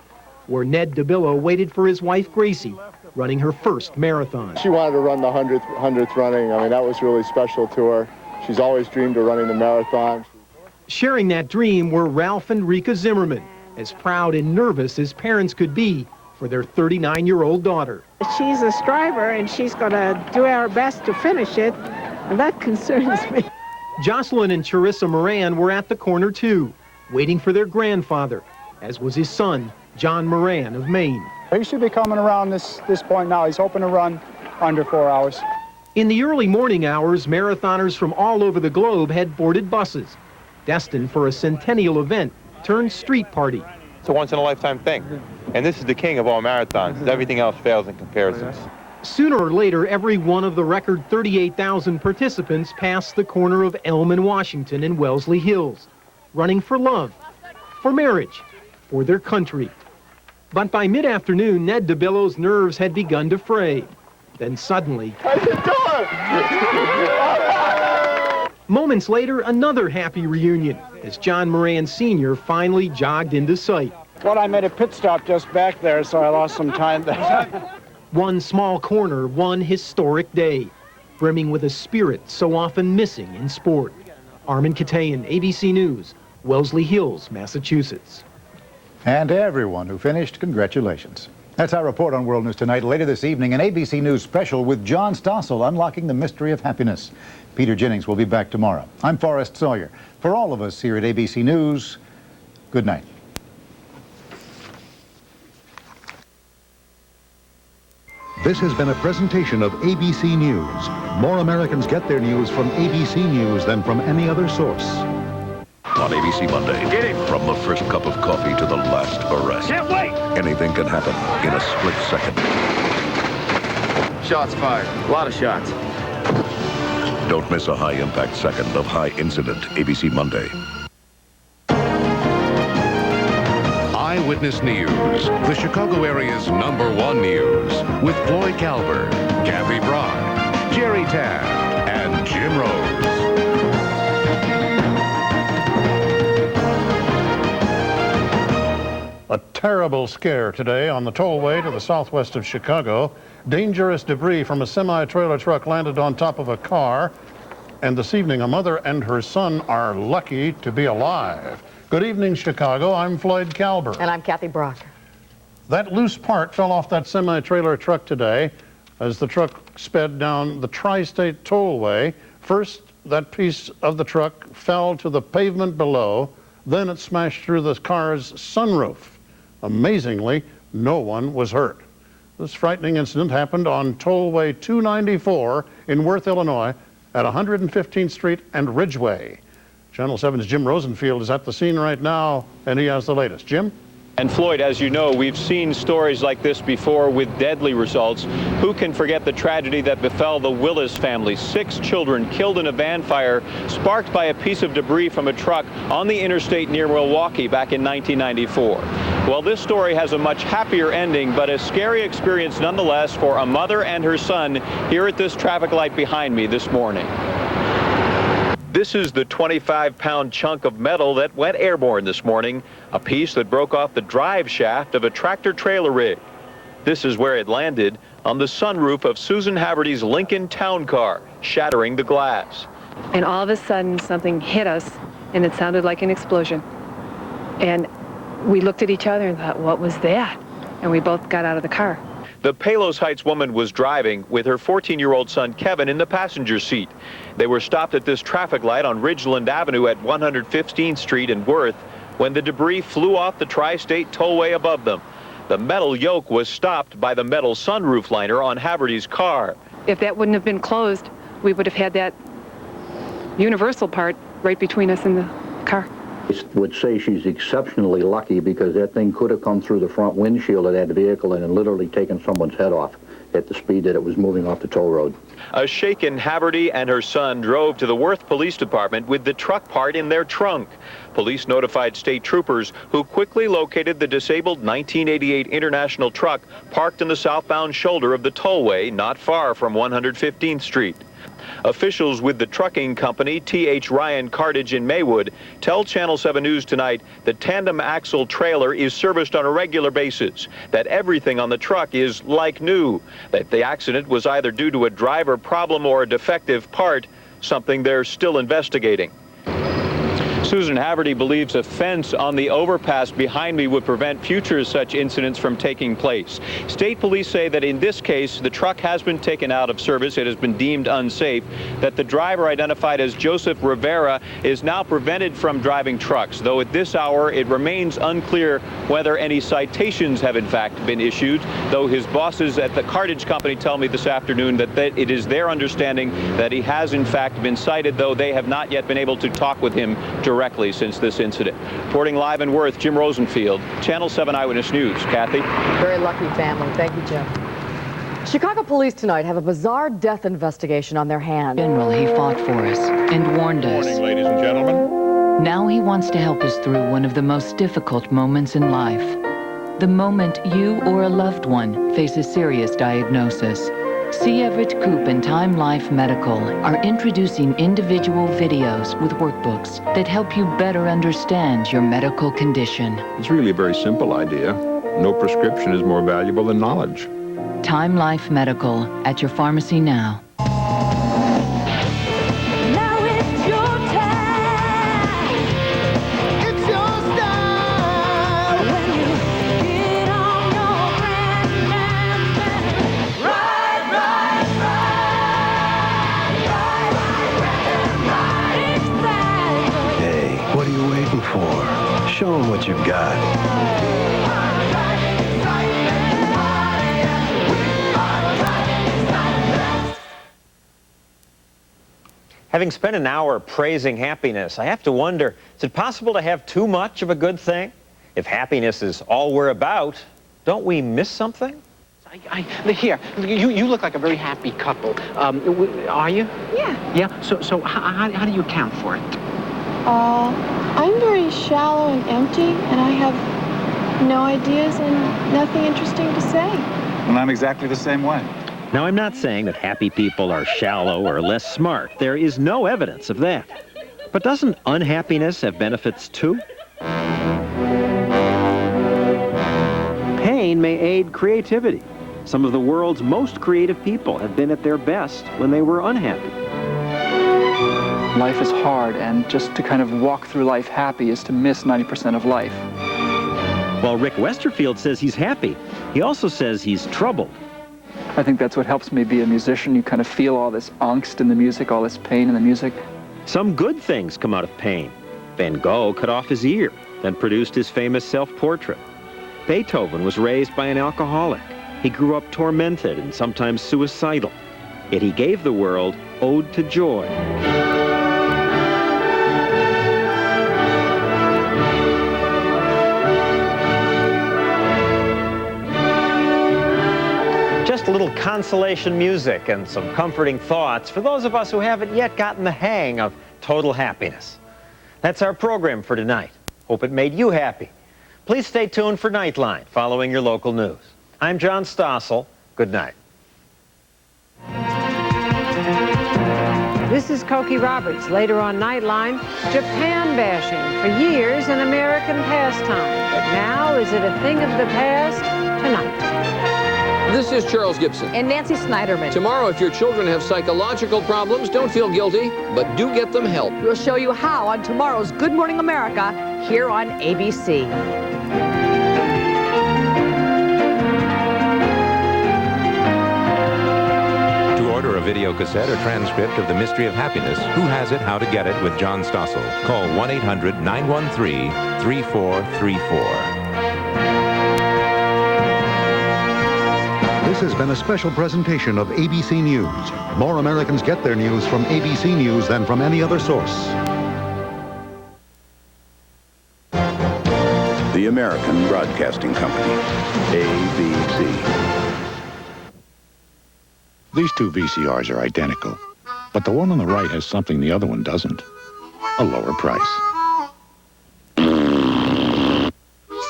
where Ned DeBillo waited for his wife Gracie, running her first marathon. She wanted to run the 100th running. I mean, that was really special to her. She's always dreamed of running the marathon. Sharing that dream were Ralph and Rika Zimmerman, as proud and nervous as parents could be for their 39-year-old daughter. She's a striver, and she's going to do our best to finish it, and that concerns me. Jocelyn and Charissa Moran were at the corner, too, waiting for their grandfather, as was his son, John Moran of Maine. He should be coming around this point now. He's hoping to run under 4 hours. In the early morning hours, marathoners from all over the globe had boarded buses, destined for a centennial event turned street party. It's a once-in-a-lifetime thing, and this is the king of all marathons. Everything else fails in comparison. Sooner or later, every one of the record 38,000 participants passed the corner of Elm and Washington and Wellesley Hills, running for love, for marriage, for their country. But by mid-afternoon, Ned DeBillo's nerves had begun to fray. Then suddenly, moments later, another happy reunion as John Moran Sr. finally jogged into sight. Well, I made a pit stop just back there, so I lost some time there. One small corner, one historic day, brimming with a spirit so often missing in sport. Armin Katayan, ABC News, Wellesley Hills, Massachusetts. And to everyone who finished, congratulations. That's our report on World News Tonight. Later this evening, an ABC News special with John Stossel, Unlocking the Mystery of Happiness. Peter Jennings will be back tomorrow. I'm Forrest Sawyer. For all of us here at ABC News, good night. This has been a presentation of ABC News. More Americans get their news from ABC News than from any other source. On ABC Monday, get him. From the first cup of coffee to the last arrest. Can't wait. Anything can happen in a split second. Shots fired. A lot of shots. Don't miss a high-impact second of high incident. ABC Monday. Eyewitness News, the Chicago area's #1 news, with Floyd Calvert, Kathy Brock, Jerry Taft, and Jim Rose. A terrible scare today on the tollway to the southwest of Chicago. Dangerous debris from a semi-trailer truck landed on top of a car. And this evening, a mother and her son are lucky to be alive. Good evening, Chicago. I'm Floyd Calvert. And I'm Kathy Brock. That loose part fell off that semi-trailer truck today as the truck sped down the Tri-State Tollway. First, that piece of the truck fell to the pavement below. Then it smashed through the car's sunroof. Amazingly, no one was hurt. This frightening incident happened on Tollway 294 in Worth, Illinois, at 115th Street and Ridgeway. Channel 7's Jim Rosenfield is at the scene right now, and he has the latest. Jim? And Floyd, as you know, we've seen stories like this before with deadly results. Who can forget the tragedy that befell the Willis family? 6 children killed in a van fire sparked by a piece of debris from a truck on the interstate near Milwaukee back in 1994. Well, this story has a much happier ending, but a scary experience nonetheless for a mother and her son here at this traffic light behind me this morning. This is the 25-pound chunk of metal that went airborne this morning, a piece that broke off the drive shaft of a tractor-trailer rig. This is where it landed, on the sunroof of Susan Haverty's Lincoln Town Car, shattering the glass. And all of a sudden, something hit us, and it sounded like an explosion. And we looked at each other and thought, what was that? And we both got out of the car. The Palos Heights woman was driving with her 14-year-old son Kevin in the passenger seat. They were stopped at this traffic light on Ridgeland Avenue at 115th Street in Worth when the debris flew off the Tri-State Tollway above them. The metal yoke was stopped by the metal sunroof liner on Haverty's car. If that wouldn't have been closed, we would have had that universal part right between us and the car. I would say she's exceptionally lucky because that thing could have come through the front windshield of that vehicle and literally taken someone's head off at the speed that it was moving off the toll road. A shaken Haverty and her son drove to the Worth Police Department with the truck part in their trunk. Police notified state troopers who quickly located the disabled 1988 International truck parked in the southbound shoulder of the tollway not far from 115th Street. Officials with the trucking company T.H. Ryan Cartage in Maywood tell Channel 7 News tonight the tandem axle trailer is serviced on a regular basis, that everything on the truck is like new, that the accident was either due to a driver problem or a defective part, something they're still investigating. Susan Haverty believes a fence on the overpass behind me would prevent future such incidents from taking place. State police say that in this case, the truck has been taken out of service. It has been deemed unsafe, that the driver, identified as Joseph Rivera, is now prevented from driving trucks, though at this hour it remains unclear whether any citations have in fact been issued, though his bosses at the cartage company tell me this afternoon that it is their understanding that he has in fact been cited, though they have not yet been able to talk with him directly since this incident. Reporting live in Worth, Jim Rosenfield, Channel 7 Eyewitness News. Kathy? Very lucky family. Thank you, Jim. Chicago police tonight have a bizarre death investigation on their hands. General, he fought for us and warned us. Good morning, ladies and gentlemen. Now he wants to help us through one of the most difficult moments in life. The moment you or a loved one face a serious diagnosis. C. Everett Koop and Time Life Medical are introducing individual videos with workbooks that help you better understand your medical condition. It's really a very simple idea. No prescription is more valuable than knowledge. Time Life Medical at your pharmacy now. Show them what you've got. Having spent an hour praising happiness, I have to wonder, is it possible to have too much of a good thing? If happiness is all we're about, don't we miss something? Here, you look like a very happy couple. Are you? Yeah. Yeah? So how do you account for it? I'm very shallow and empty, and I have no ideas and nothing interesting to say. Well, I'm exactly the same way. Now, I'm not saying that happy people are shallow or less smart. There is no evidence of that. But doesn't unhappiness have benefits too? Pain may aid creativity. Some of the world's most creative people have been at their best when they were unhappy. Life is hard, and just to kind of walk through life happy is to miss 90% of life. While Rick Westerfield says he's happy, he also says he's troubled. I think that's what helps me be a musician. You kind of feel all this angst in the music, all this pain in the music. Some good things come out of pain. Van Gogh cut off his ear, then produced his famous self-portrait. Beethoven was raised by an alcoholic. He grew up tormented and sometimes suicidal. Yet he gave the world Ode to Joy. Just a little consolation music and some comforting thoughts for those of us who haven't yet gotten the hang of total happiness. That's our program for tonight. Hope it made you happy. Please stay tuned for Nightline following your local news. I'm John Stossel. Good night. This is Cokie Roberts. Later on Nightline, Japan bashing. For years, an American pastime. But now, is it a thing of the past? Tonight. This is Charles Gibson. And Nancy Snyderman. Tomorrow, if your children have psychological problems, don't feel guilty, but do get them help. We'll show you how on tomorrow's Good Morning America here on ABC. To order a video cassette or transcript of The Mystery of Happiness, Who Has It, How to Get It with John Stossel, call 1-800-913-3434. This has been a special presentation of ABC News. More Americans get their news from ABC News than from any other source. The American Broadcasting Company, ABC. These two VCRs are identical, but the one on the right has something the other one doesn't. A lower price.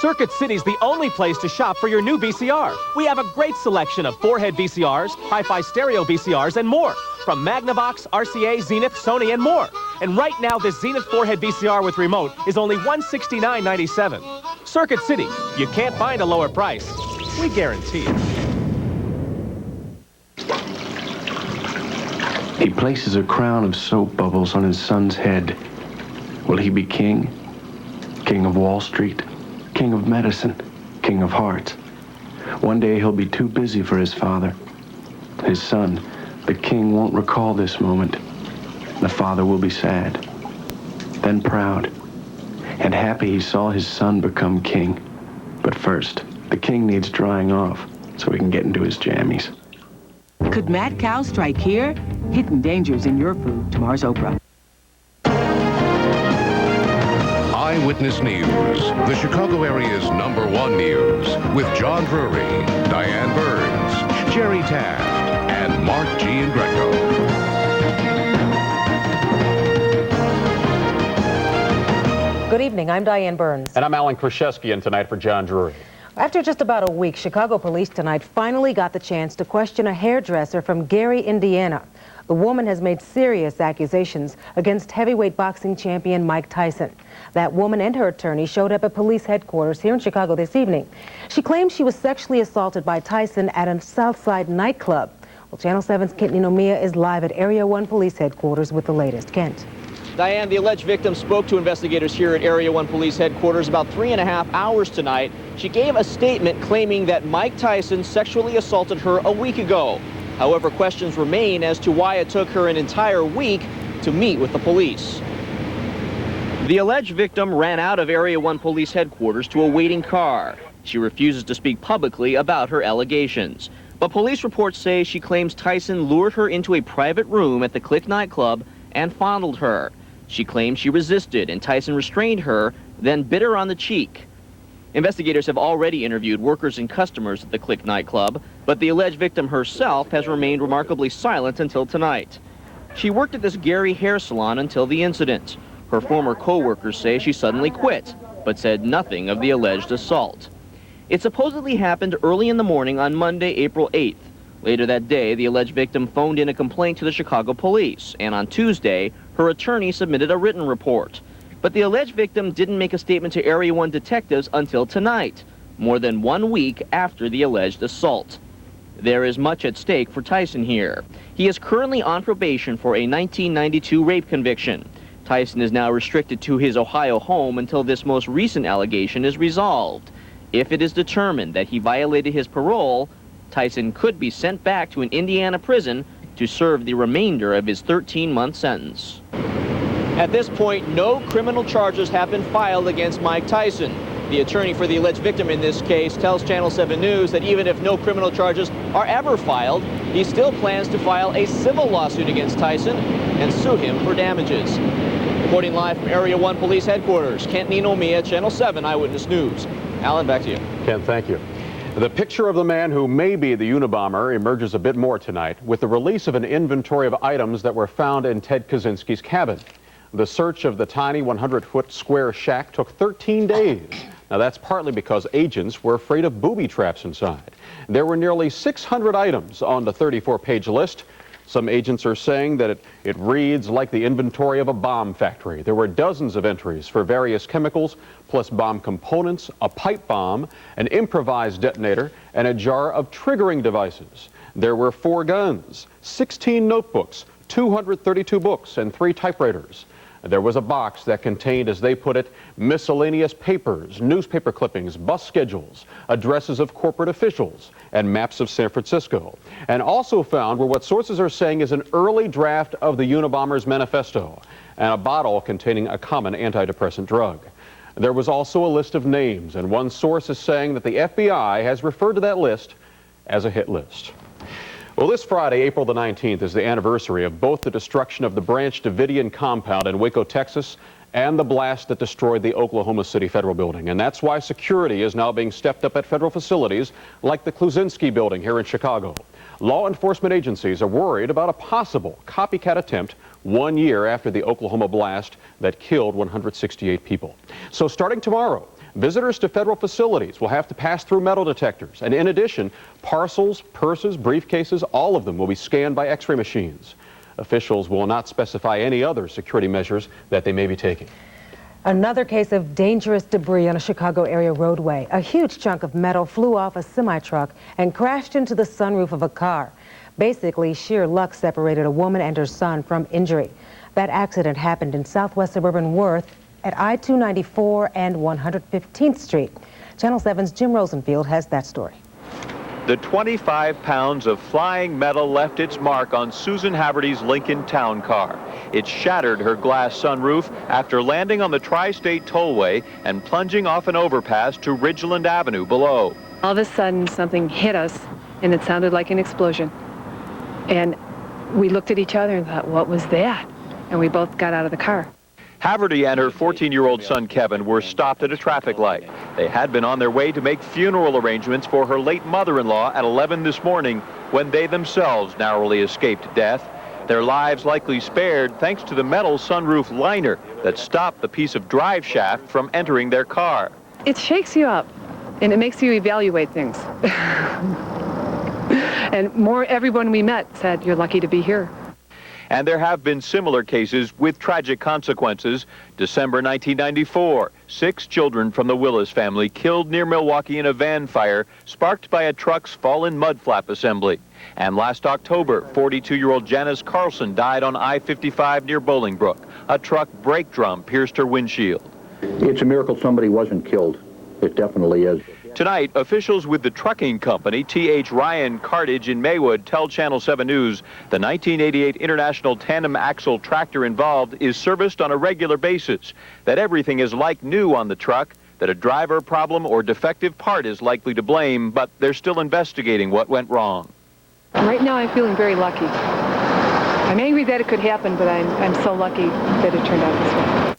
Circuit City's the only place to shop for your new VCR. We have a great selection of 4-head VCRs, hi-fi stereo VCRs, and more. From Magnavox, RCA, Zenith, Sony, and more. And right now, this Zenith 4-head VCR with remote is only $169.97. Circuit City, you can't find a lower price. We guarantee it. He places a crown of soap bubbles on his son's head. Will he be king? King of Wall Street, king of medicine, king of hearts. One day he'll be too busy for his father. His son, the king, won't recall this moment. The father will be sad, then proud, and happy he saw his son become king. But first, the king needs drying off so he can get into his jammies. Could mad cows strike here? Hidden dangers in your food. Tomorrow's Oprah. Eyewitness News, the Chicago area's #1 news, with John Drury, Diane Burns, Jerry Taft, and Mark Giangreco. Good evening, I'm Diane Burns. And I'm Alan Kraszewski, and tonight for John Drury. After just about a week, Chicago police tonight finally got the chance to question a hairdresser from Gary, Indiana. The woman has made serious accusations against heavyweight boxing champion Mike Tyson. That woman and her attorney showed up at police headquarters here in Chicago this evening. She claims she was sexually assaulted by Tyson at a Southside nightclub. Well, Channel 7's Kent Ninomiya is live at Area 1 Police Headquarters with the latest. Kent. Diane, the alleged victim spoke to investigators here at Area 1 Police Headquarters about 3.5 hours tonight. She gave a statement claiming that Mike Tyson sexually assaulted her a week ago. However, questions remain as to why it took her an entire week to meet with the police. The alleged victim ran out of Area 1 Police Headquarters to a waiting car. She refuses to speak publicly about her allegations. But police reports say she claims Tyson lured her into a private room at the Click nightclub and fondled her. She claims she resisted and Tyson restrained her, then bit her on the cheek. Investigators have already interviewed workers and customers at the Click nightclub, but the alleged victim herself has remained remarkably silent until tonight. She worked at this Gary hair salon until the incident. Her former co-workers say she suddenly quit, but said nothing of the alleged assault. It supposedly happened early in the morning on Monday, April 8th. Later that day, the alleged victim phoned in a complaint to the Chicago police, and on Tuesday, her attorney submitted a written report. But the alleged victim didn't make a statement to Area 1 detectives until tonight, more than 1 week after the alleged assault. There is much at stake for Tyson here. He is currently on probation for a 1992 rape conviction. Tyson is now restricted to his Ohio home until this most recent allegation is resolved. If it is determined that he violated his parole, Tyson could be sent back to an Indiana prison to serve the remainder of his 13-month sentence. At this point, no criminal charges have been filed against Mike Tyson. The attorney for the alleged victim in this case tells Channel 7 News that even if no criminal charges are ever filed, he still plans to file a civil lawsuit against Tyson and sue him for damages. Reporting live from Area 1 Police Headquarters, Kent Ninomiya, Channel 7 Eyewitness News. Alan, back to you. Ken, thank you. The picture of the man who may be the Unabomber emerges a bit more tonight with the release of an inventory of items that were found in Ted Kaczynski's cabin. The search of the tiny 100-foot square shack took 13 days. Now, that's partly because agents were afraid of booby traps inside. There were nearly 600 items on the 34-page list. Some agents are saying that it reads like the inventory of a bomb factory. There were dozens of entries for various chemicals, plus bomb components, a pipe bomb, an improvised detonator, and a jar of triggering devices. There were 4 guns, 16 notebooks, 232 books, and 3 typewriters. There was a box that contained, as they put it, miscellaneous papers, newspaper clippings, bus schedules, addresses of corporate officials, and maps of San Francisco. And also found were what sources are saying is an early draft of the Unabomber's manifesto and a bottle containing a common antidepressant drug. There was also a list of names, and one source is saying that the FBI has referred to that list as a hit list. Well, this Friday, April the 19th, is the anniversary of both the destruction of the Branch Davidian compound in Waco, Texas, and the blast that destroyed the Oklahoma City Federal Building. And that's why security is now being stepped up at federal facilities like the Kluzinski Building here in Chicago. Law enforcement agencies are worried about a possible copycat attempt 1 year after the Oklahoma blast that killed 168 people. So starting tomorrow, visitors to federal facilities will have to pass through metal detectors. And in addition, parcels, purses, briefcases, all of them will be scanned by X-ray machines. Officials will not specify any other security measures that they may be taking. Another case of dangerous debris on a Chicago area roadway. A huge chunk of metal flew off a semi-truck and crashed into the sunroof of a car. Basically, sheer luck separated a woman and her son from injury. That accident happened in southwest suburban Worth at I-294 and 115th Street. Channel 7's Jim Rosenfield has that story. The 25 pounds of flying metal left its mark on Susan Haverty's Lincoln Town car. It shattered her glass sunroof after landing on the Tri-State Tollway and plunging off an overpass to Ridgeland Avenue below. All of a sudden, something hit us, and it sounded like an explosion. And we looked at each other and thought, what was that? And we both got out of the car. Haverty and her 14-year-old son Kevin were stopped at a traffic light. They had been on their way to make funeral arrangements for her late mother-in-law at 11 this morning when they themselves narrowly escaped death. Their lives likely spared thanks to the metal sunroof liner that stopped the piece of drive shaft from entering their car. It shakes you up, and it makes you evaluate things. And everyone we met said, you're lucky to be here. And there have been similar cases with tragic consequences. December 1994, 6 children from the Willis family killed near Milwaukee in a van fire sparked by a truck's fallen mud flap assembly. And last October, 42-year-old Janice Carlson died on I-55 near Bolingbrook. A truck brake drum pierced her windshield. It's a miracle somebody wasn't killed. It definitely is. Tonight, officials with the trucking company T.H. Ryan Cartage in Maywood tell Channel 7 News the 1988 International Tandem Axle tractor involved is serviced on a regular basis, that everything is like new on the truck, that a driver problem or defective part is likely to blame, but they're still investigating what went wrong. Right now, I'm feeling very lucky. I'm angry that it could happen, but I'm so lucky that it turned out this way.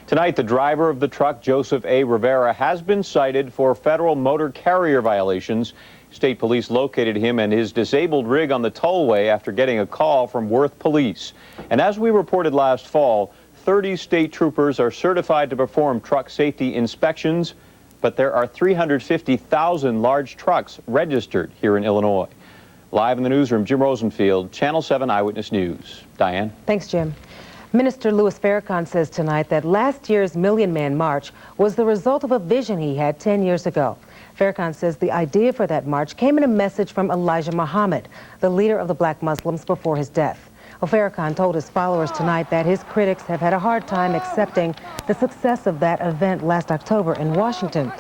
Tonight, the driver of the truck, Joseph A. Rivera, has been cited for federal motor carrier violations. State police located him and his disabled rig on the tollway after getting a call from Worth Police. And as we reported last fall, 30 state troopers are certified to perform truck safety inspections, but there are 350,000 large trucks registered here in Illinois. Live in the newsroom, Jim Rosenfield, Channel 7 Eyewitness News. Diane? Thanks, Jim. Minister Louis Farrakhan says tonight that last year's Million Man March was the result of a vision he had 10 years ago. Farrakhan says the idea for that march came in a message from Elijah Muhammad, the leader of the black Muslims before his death. Well, Farrakhan told his followers tonight that his critics have had a hard time accepting the success of that event last October in Washington.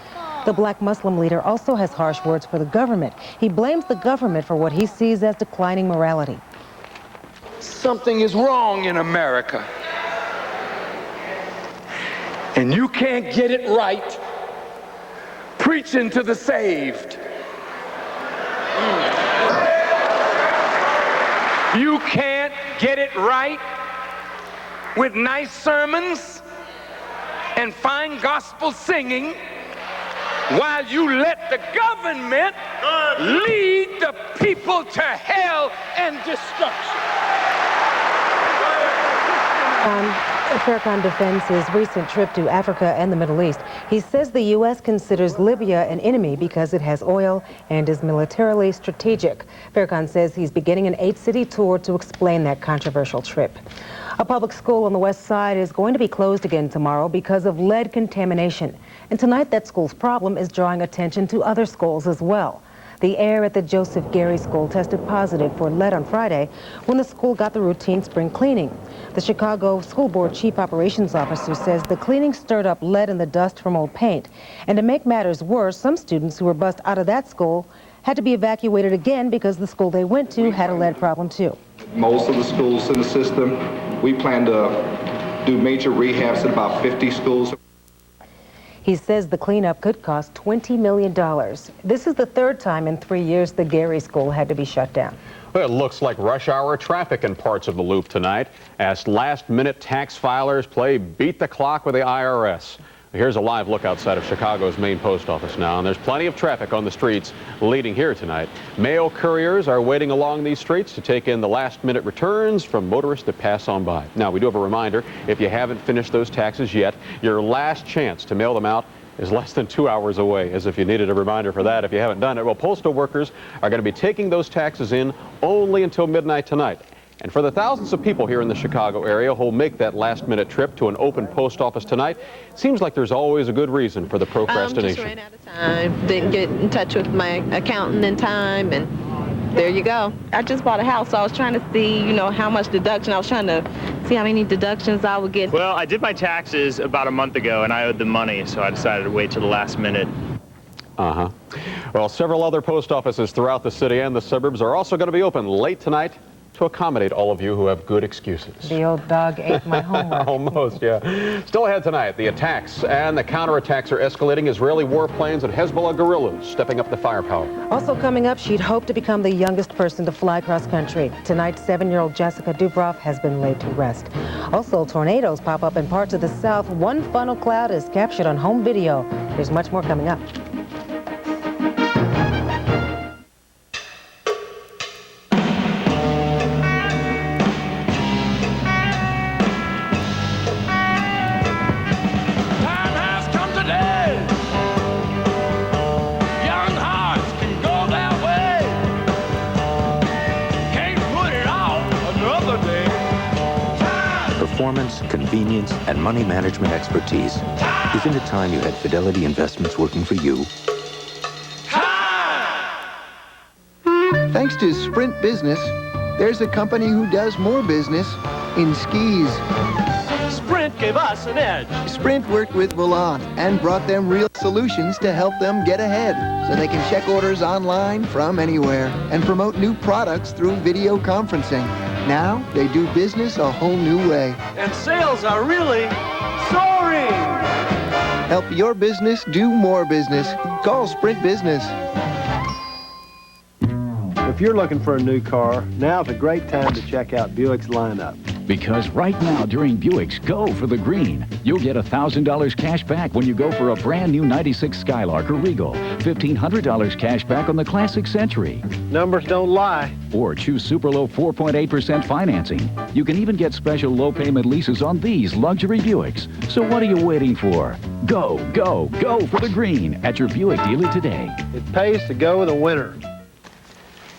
The black Muslim leader also has harsh words for the government. He blames the government for what he sees as declining morality. Something is wrong in America, and you can't get it right preaching to the saved. You can't get it right with nice sermons and fine gospel singing while you let the government lead the people to hell and destruction. Farrakhan defends his recent trip to Africa and the Middle East. He says the U.S. considers Libya an enemy because it has oil and is militarily strategic. Farrakhan says he's beginning an 8-city tour to explain that controversial trip. A public school on the west side is going to be closed again tomorrow because of lead contamination. And tonight, that school's problem is drawing attention to other schools as well. The air at the Joseph Gary School tested positive for lead on Friday when the school got the routine spring cleaning. The Chicago School Board Chief Operations Officer says the cleaning stirred up lead in the dust from old paint. And to make matters worse, some students who were bussed out of that school had to be evacuated again because the school they went to had a lead problem too. Most of the schools in the system, we plan to do major rehabs at about 50 schools. He says the cleanup could cost $20 million. This is the third time in 3 years the Gary School had to be shut down. Well, it looks like rush hour traffic in parts of the Loop tonight as last-minute tax filers play beat the clock with the IRS. Here's a live look outside of Chicago's main post office now, and there's plenty of traffic on the streets leading here tonight. Mail couriers are waiting along these streets to take in the last-minute returns from motorists that pass on by. Now, we do have a reminder, if you haven't finished those taxes yet, your last chance to mail them out is less than 2 hours away, as if you needed a reminder for that if you haven't done it. Well, postal workers are going to be taking those taxes in only until midnight tonight. And for the thousands of people here in the Chicago area who'll make that last-minute trip to an open post office tonight, it seems like there's always a good reason for the procrastination. Just ran out of time. Didn't get in touch with my accountant in time, and There you go. I just bought a house, so I was trying to see, you know, how much deduction. I was trying to see how many deductions I would get. Well, I did my taxes about a month ago, and I owed them money, so I decided to wait till the last minute. Uh-huh. Well, several other post offices throughout the city and the suburbs are also going to be open late tonight to accommodate all of you who have good excuses. The old dog ate my homework. Almost, yeah. Still ahead tonight, the attacks and the counterattacks are escalating. Israeli warplanes and Hezbollah guerrillas stepping up the firepower. Also coming up, she'd hoped to become the youngest person to fly cross country. Tonight, 7-year-old Jessica Dubroff has been laid to rest. Also, tornadoes pop up in parts of the south. One funnel cloud is captured on home video. There's much more coming up. Performance, convenience, and money management expertise. Isn't it time you had Fidelity Investments working for you? Thanks to Sprint Business, there's a company who does more business in skis. Sprint gave us an edge. Sprint worked with Volant and brought them real solutions to help them get ahead so they can check orders online from anywhere and promote new products through video conferencing. Now, they do business a whole new way. And sales are really soaring. Help your business do more business. Call Sprint Business. If you're looking for a new car, now's a great time to check out Buick's lineup. Because right now during Buick's Go for the Green, you'll get $1,000 cash back when you go for a brand new 96 Skylark or Regal, $1,500 cash back on the Classic Century. Numbers don't lie. Or choose super low 4.8% financing. You can even get special low payment leases on these luxury Buicks. So what are you waiting for? Go, go, go for the green at your Buick dealer today. It pays to go with a winner.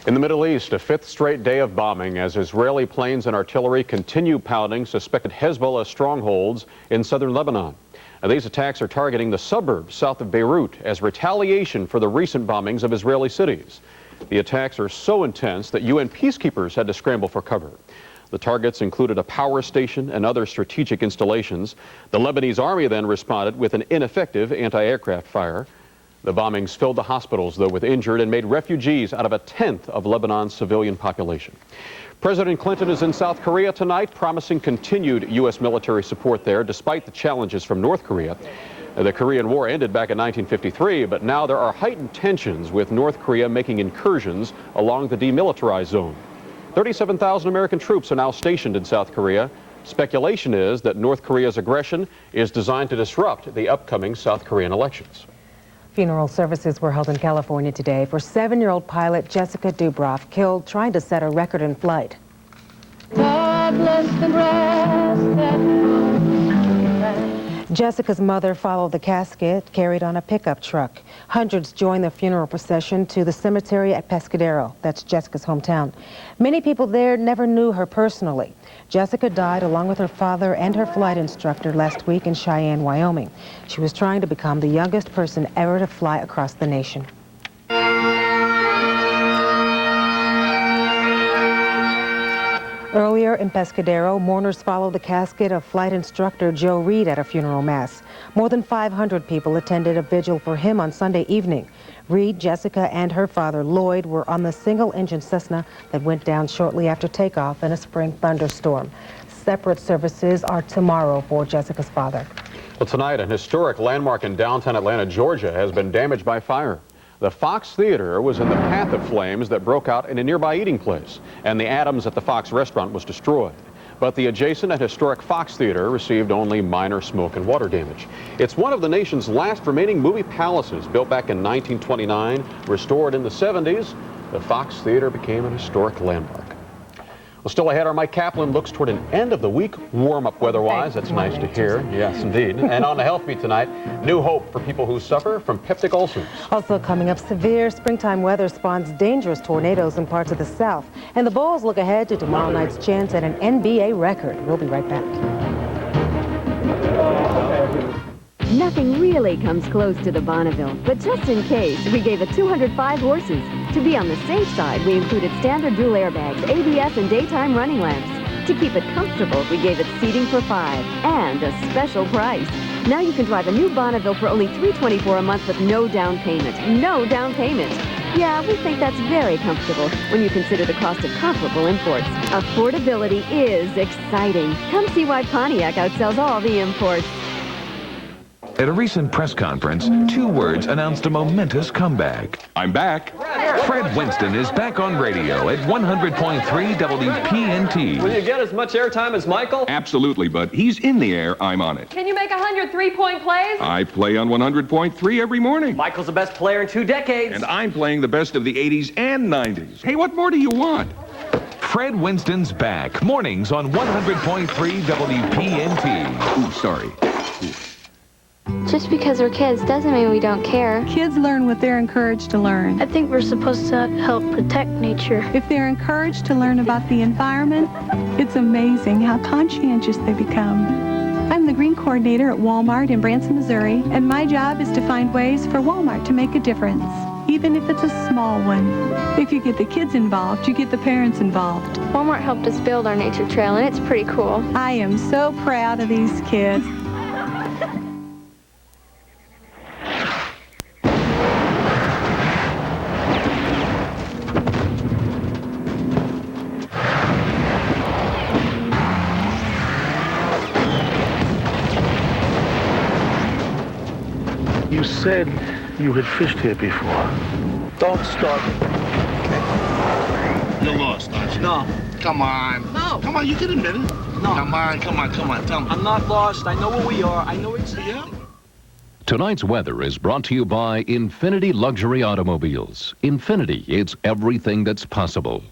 In the Middle East, a 5th straight day of bombing as Israeli planes and artillery continue pounding suspected Hezbollah strongholds in southern Lebanon. Now, these attacks are targeting the suburbs south of Beirut as retaliation for the recent bombings of Israeli cities. The attacks are so intense that UN peacekeepers had to scramble for cover. The targets included a power station and other strategic installations. The Lebanese army then responded with an ineffective anti-aircraft fire. The bombings filled the hospitals, though, with injured and made refugees out of a tenth of Lebanon's civilian population. President Clinton is in South Korea tonight, promising continued U.S. military support there, despite the challenges from North Korea. The Korean War ended back in 1953, but now there are heightened tensions with North Korea making incursions along the demilitarized zone. 37,000 American troops are now stationed in South Korea. Speculation is that North Korea's aggression is designed to disrupt the upcoming South Korean elections. Funeral services were held in California today for 7-year-old pilot Jessica Dubroff, killed trying to set a record in flight. God bless the rest that Jessica's mother followed the casket carried on a pickup truck. Hundreds joined the funeral procession to the cemetery at Pescadero. That's Jessica's hometown. Many people there never knew her personally. Jessica died along with her father and her flight instructor last week in Cheyenne, Wyoming. She was trying to become the youngest person ever to fly across the nation. Earlier in Pescadero, mourners followed the casket of flight instructor Joe Reed at a funeral mass. More than 500 people attended a vigil for him on Sunday evening. Reed, Jessica, and her father, Lloyd, were on the single-engine Cessna that went down shortly after takeoff in a spring thunderstorm. Separate services are tomorrow for Jessica's father. Well, tonight, an historic landmark in downtown Atlanta, Georgia, has been damaged by fire. The Fox Theater was in the path of flames that broke out in a nearby eating place, and the Adams at the Fox restaurant was destroyed. But the adjacent and historic Fox Theater received only minor smoke and water damage. It's one of the nation's last remaining movie palaces, built back in 1929, restored in the 70s. The Fox Theater became an historic landmark. Well, still ahead, our Mike Kaplan looks toward an end of the week warm-up weather-wise. That's nice to hear. Yes, indeed. And on the Health Beat tonight, new hope for people who suffer from peptic ulcers. Also coming up, severe springtime weather spawns dangerous tornadoes in parts of the south. And the Bulls look ahead to tomorrow night's chance at an NBA record. We'll be right back. Nothing really comes close to the Bonneville, but just in case, we gave it 205 horses, To be on the safe side, we included standard dual airbags, ABS, and daytime running lamps. To keep it comfortable, we gave it seating for 5 and a special price. Now you can drive a new Bonneville for only $324 a month with no down payment. No down payment. Yeah, we think that's very comfortable when you consider the cost of comparable imports. Affordability is exciting. Come see why Pontiac outsells all the imports. At a recent press conference, 2 words announced a momentous comeback. I'm back. Fred Winston is back on radio at 100.3 WPNT. Will you get as much airtime as Michael? Absolutely, but he's in the air, I'm on it. Can you make 100 3-point plays? I play on 100.3 every morning. Michael's the best player in 2 decades. And I'm playing the best of the 80s and 90s. Hey, what more do you want? Fred Winston's back. Mornings on 100.3 WPNT. Ooh, sorry. Just because we're kids doesn't mean we don't care. Kids learn what they're encouraged to learn. I think we're supposed to help protect nature. If they're encouraged to learn about the environment, it's amazing how conscientious they become. I'm the green coordinator at Walmart in Branson, Missouri, and my job is to find ways for Walmart to make a difference, even if it's a small one. If you get the kids involved, you get the parents involved. Walmart helped us build our nature trail, and it's pretty cool. I am so proud of these kids. You said you had fished here before. Don't start. You're lost, aren't you? No. Come on. No. Come on, you can admit it. No. Come on, tell me. I'm not lost. I know where we are. I know exactly. Yeah. Tonight's weather is brought to you by Infinity Luxury Automobiles. Infinity, it's everything that's possible.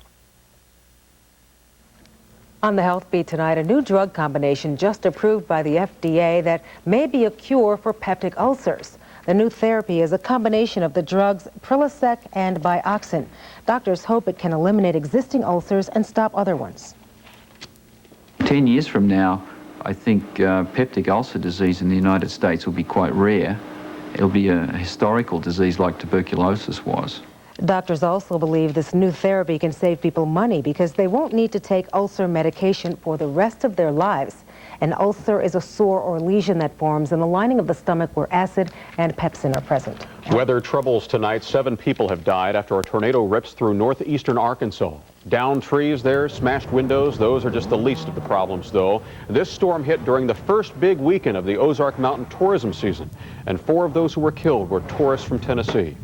On the Health Beat tonight, a new drug combination just approved by the FDA that may be a cure for peptic ulcers. The new therapy is a combination of the drugs Prilosec and Bioxin. Doctors hope it can eliminate existing ulcers and stop other ones. 10 years from now, I think peptic ulcer disease in the United States will be quite rare. It'll be a historical disease like tuberculosis was. Doctors also believe this new therapy can save people money because they won't need to take ulcer medication for the rest of their lives. An ulcer is a sore or lesion that forms in the lining of the stomach where acid and pepsin are present. Weather troubles tonight. 7 people have died after a tornado rips through northeastern Arkansas. Downed trees there, smashed windows. Those are just the least of the problems, though. This storm hit during the first big weekend of the Ozark Mountain tourism season, and 4 of those who were killed were tourists from Tennessee.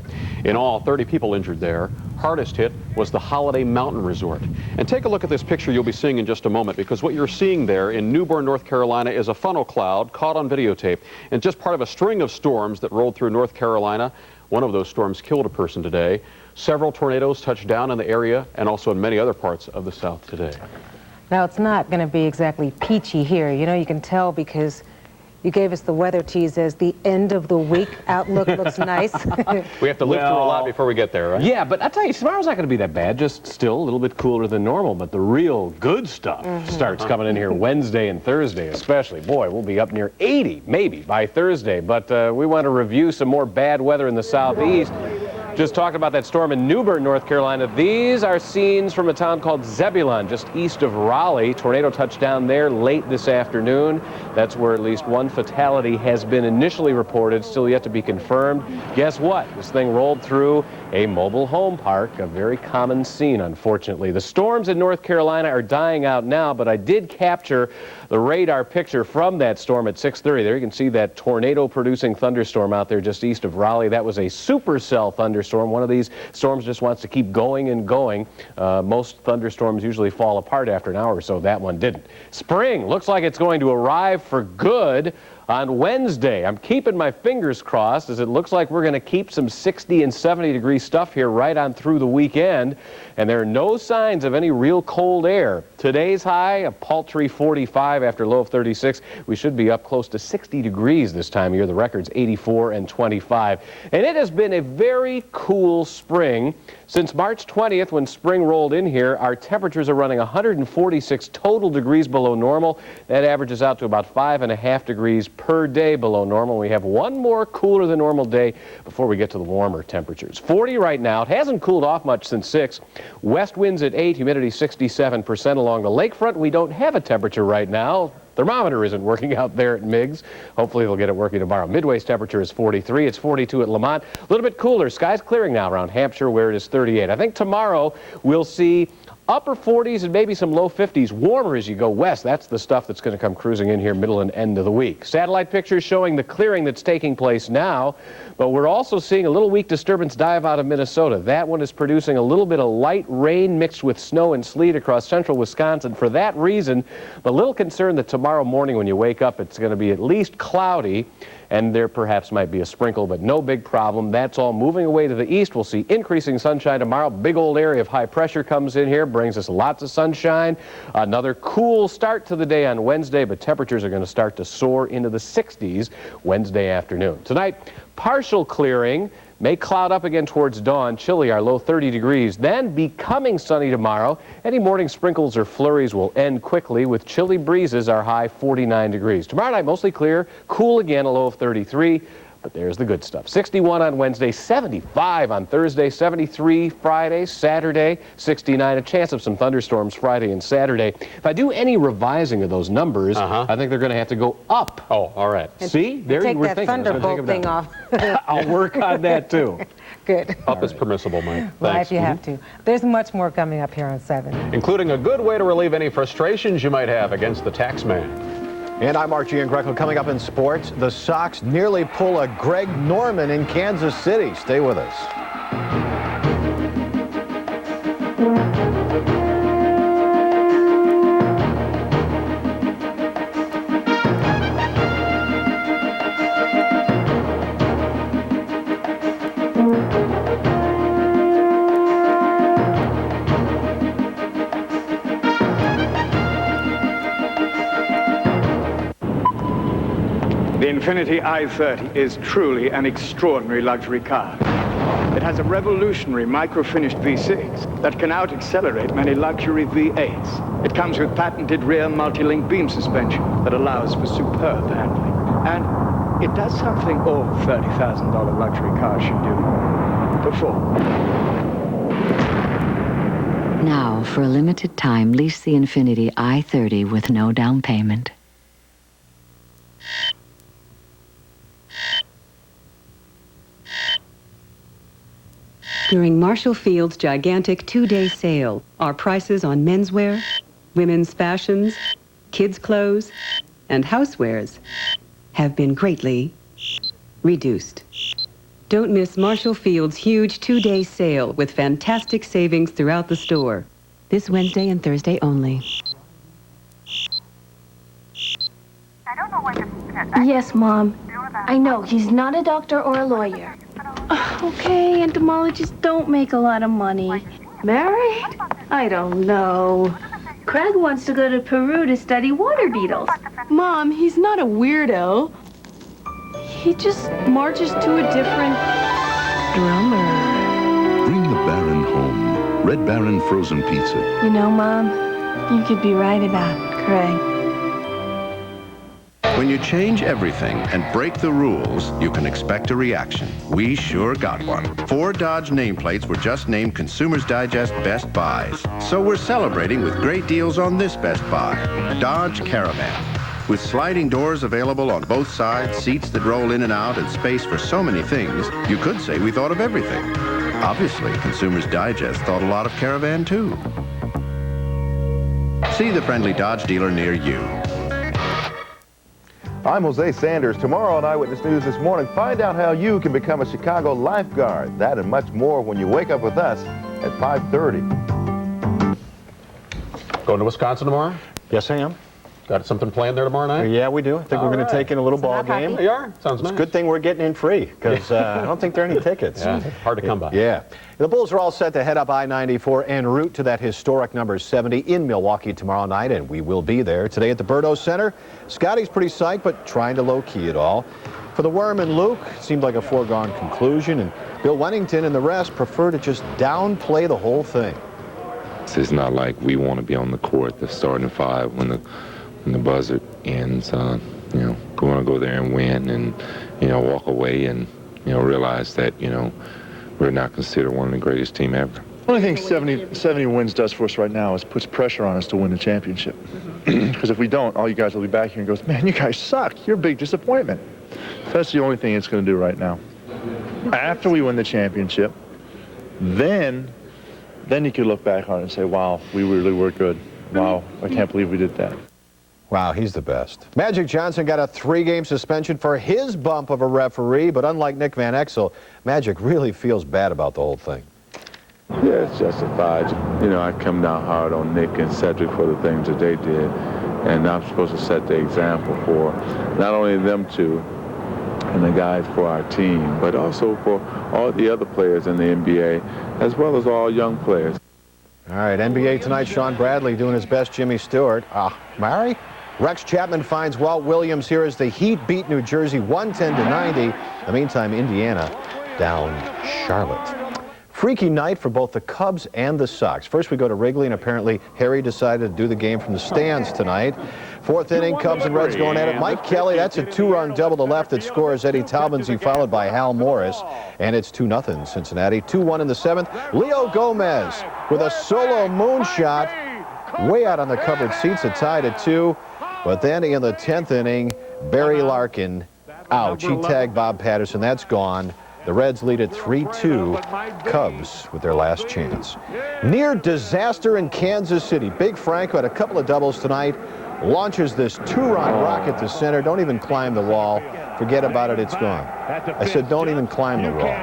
In all, 30 people injured there. Hardest hit was the Holiday Mountain Resort. And take a look at this picture you'll be seeing in just a moment, because what you're seeing there in New Bern, North Carolina is a funnel cloud caught on videotape, and just part of a string of storms that rolled through North Carolina. One of those storms killed a person today. Several tornadoes touched down in the area and also in many other parts of the South today. Now, it's not going to be exactly peachy here. You know, you can tell because you gave us the weather tease as the end of the week outlook looks nice. We have to live through a lot before we get there, right? Yeah, but I tell you, tomorrow's not going to be that bad, just still a little bit cooler than normal, but the real good stuff starts coming in here Wednesday and Thursday especially. Boy, we'll be up near 80 maybe by Thursday, but we want to review some more bad weather in the southeast. Just talking about that storm in New Bern, North Carolina. These are scenes from a town called Zebulon, just east of Raleigh. Tornado touched down there late this afternoon. That's where at least 1 fatality has been initially reported, still yet to be confirmed. Guess what? This thing rolled through a mobile home park, a very common scene, unfortunately. The storms in North Carolina are dying out now, but I did capture the radar picture from that storm at 6:30. There you can see that tornado-producing thunderstorm out there just east of Raleigh. That was a supercell thunderstorm. One of these storms just wants to keep going and going. Most thunderstorms usually fall apart after an hour or so. That one didn't. Spring looks like it's going to arrive for good on Wednesday. I'm keeping my fingers crossed, as it looks like we're going to keep some 60 and 70 degree stuff here right on through the weekend, and there are no signs of any real cold air. Today's high, a paltry 45 after low of 36. We should be up close to 60 degrees this time of year. The record's 84 and 25. And it has been a very cool spring. Since March 20th, when spring rolled in here, our temperatures are running 146 total degrees below normal. That averages out to about 5.5 degrees per day below normal. We have one more cooler than normal day before we get to the warmer temperatures. 40 right now. It hasn't cooled off much since 6. West winds at 8, humidity 67% along the lakefront. We don't have a temperature right now. Thermometer isn't working out there at Miggs. Hopefully they'll get it working tomorrow. Midway's temperature is 43. It's 42 at Lamont. A little bit cooler. Skies clearing now around Hampshire where it is 38. I think tomorrow we'll see upper 40s and maybe some low 50s. Warmer as you go west. That's the stuff that's going to come cruising in here middle and end of the week. Satellite pictures showing the clearing that's taking place now, but we're also seeing a little weak disturbance dive out of Minnesota. That one is producing a little bit of light rain mixed with snow and sleet across central Wisconsin. For that reason, I'm a little concerned that tomorrow morning when you wake up, it's going to be at least cloudy, and there perhaps might be a sprinkle, but no big problem. That's all moving away to the east. We'll see increasing sunshine tomorrow. Big old area of high pressure comes in here, brings us lots of sunshine. Another cool start to the day on Wednesday, but temperatures are going to start to soar into the 60s Wednesday afternoon. Tonight, partial clearing. May cloud up again towards dawn. Chilly, our low 30 degrees. Then becoming sunny tomorrow. Any morning sprinkles or flurries will end quickly with chilly breezes, our high 49 degrees. Tomorrow night, mostly clear. Cool again, a low of 33. But there's the good stuff. 61 on Wednesday, 75 on Thursday, 73 Friday, Saturday, 69. A chance of some thunderstorms Friday and Saturday. If I do any revising of those numbers, I think they're going to have to go up. Oh, all right. See? There you were thinking. Take that thunderbolt thing off. I'll work on that, too. Good. Up is permissible, Mike. Well, Thanks. if you have to. There's much more coming up here on 7. Including a good way to relieve any frustrations you might have against the tax man. And I'm Archie and Greco. Coming up in sports, the Sox nearly pull a Greg Norman in Kansas City. Stay with us. The Infiniti i30 is truly an extraordinary luxury car. It has a revolutionary micro-finished V6 that can out-accelerate many luxury V8s. It comes with patented rear multi-link beam suspension that allows for superb handling. And it does something all $30,000 luxury cars should do. Perform. Now, for a limited time, lease the Infiniti i30 with no down payment. During Marshall Field's gigantic 2-day sale, our prices on menswear, women's fashions, kids' clothes, and housewares have been greatly reduced. Don't miss Marshall Field's huge 2-day sale with fantastic savings throughout the store. This Wednesday and Thursday only. Yes, Mom. I know, he's not a doctor or a lawyer. Okay, entomologists don't make a lot of money. Married? I don't know. Craig wants to go to Peru to study water beetles. Mom, he's not a weirdo. He just marches to a different drummer. Bring the Baron home. Red Baron frozen pizza. You know, Mom, you could be right about Craig. When you change everything and break the rules, you can expect a reaction. We sure got one. 4 Dodge nameplates were just named Consumers Digest Best Buys. So we're celebrating with great deals on this Best Buy, Dodge Caravan. With sliding doors available on both sides, seats that roll in and out, and space for so many things, you could say we thought of everything. Obviously, Consumers Digest thought a lot of Caravan, too. See the friendly Dodge dealer near you. I'm Jose Sanders. Tomorrow on Eyewitness News This Morning, find out how you can become a Chicago lifeguard. That and much more when you wake up with us at 5:30. Going to Wisconsin tomorrow? Yes, I am. Got something planned there tomorrow night? Yeah, we do. I think we're going to take in a little ball game. You are? Sounds nice. It's a good thing we're getting in free, because I don't think there are any tickets. Yeah, hard to come by. Yeah. The Bulls are all set to head up I-94 en route to that historic number 70 in Milwaukee tomorrow night, and we will be there. Today at the Berto Center, Scotty's pretty psyched, but trying to low-key it all. For the Worm and Luke, it seemed like a foregone conclusion, and Bill Wennington and the rest prefer to just downplay the whole thing. It's not like we want to be on the court, the starting 5, when the buzzer ends. You know, We want to go there and win and, walk away and, realize that, we're not considered one of the greatest team ever. The only thing 70 wins does for us right now is puts pressure on us to win the championship. Because if we don't, all you guys will be back here and goes, man, you guys suck. You're a big disappointment. So that's the only thing it's going to do right now. After we win the championship, then you could look back on it and say, wow, we really were good. Wow, I can't believe we did that. Wow, he's the best. Magic Johnson got a 3-game suspension for his bump of a referee, but unlike Nick Van Exel, Magic really feels bad about the whole thing. Yeah, it's justified. I come down hard on Nick and Cedric for the things that they did, and I'm supposed to set the example for not only them two and the guys for our team, but also for all the other players in the NBA, as well as all young players. All right, NBA tonight, Sean Bradley doing his best, Jimmy Stewart. Mary? Rex Chapman finds Walt Williams here as the Heat beat New Jersey 110-90. In the meantime, Indiana down Charlotte. Freaky night for both the Cubs and the Sox. First we go to Wrigley, and apparently Harry decided to do the game from the stands tonight. 4th inning, Cubs and Reds going at it. Mike Kelly, that's a 2-run double to left that scores Eddie Talbinsie, followed by Hal Morris. And it's 2-0 Cincinnati. 2-1 in the 7th. Leo Gomez with a solo moonshot way out on the covered seats, a tie to 2. But then in the 10th inning, Barry Larkin, ouch, he tagged Bob Patterson. That's gone. The Reds lead at 3-2. Cubs with their last chance. Near disaster in Kansas City. Big Frank, who had a couple of doubles tonight, launches this 2-run rocket to center. Don't even climb the wall. Forget about it, it's gone. I said don't even climb the wall.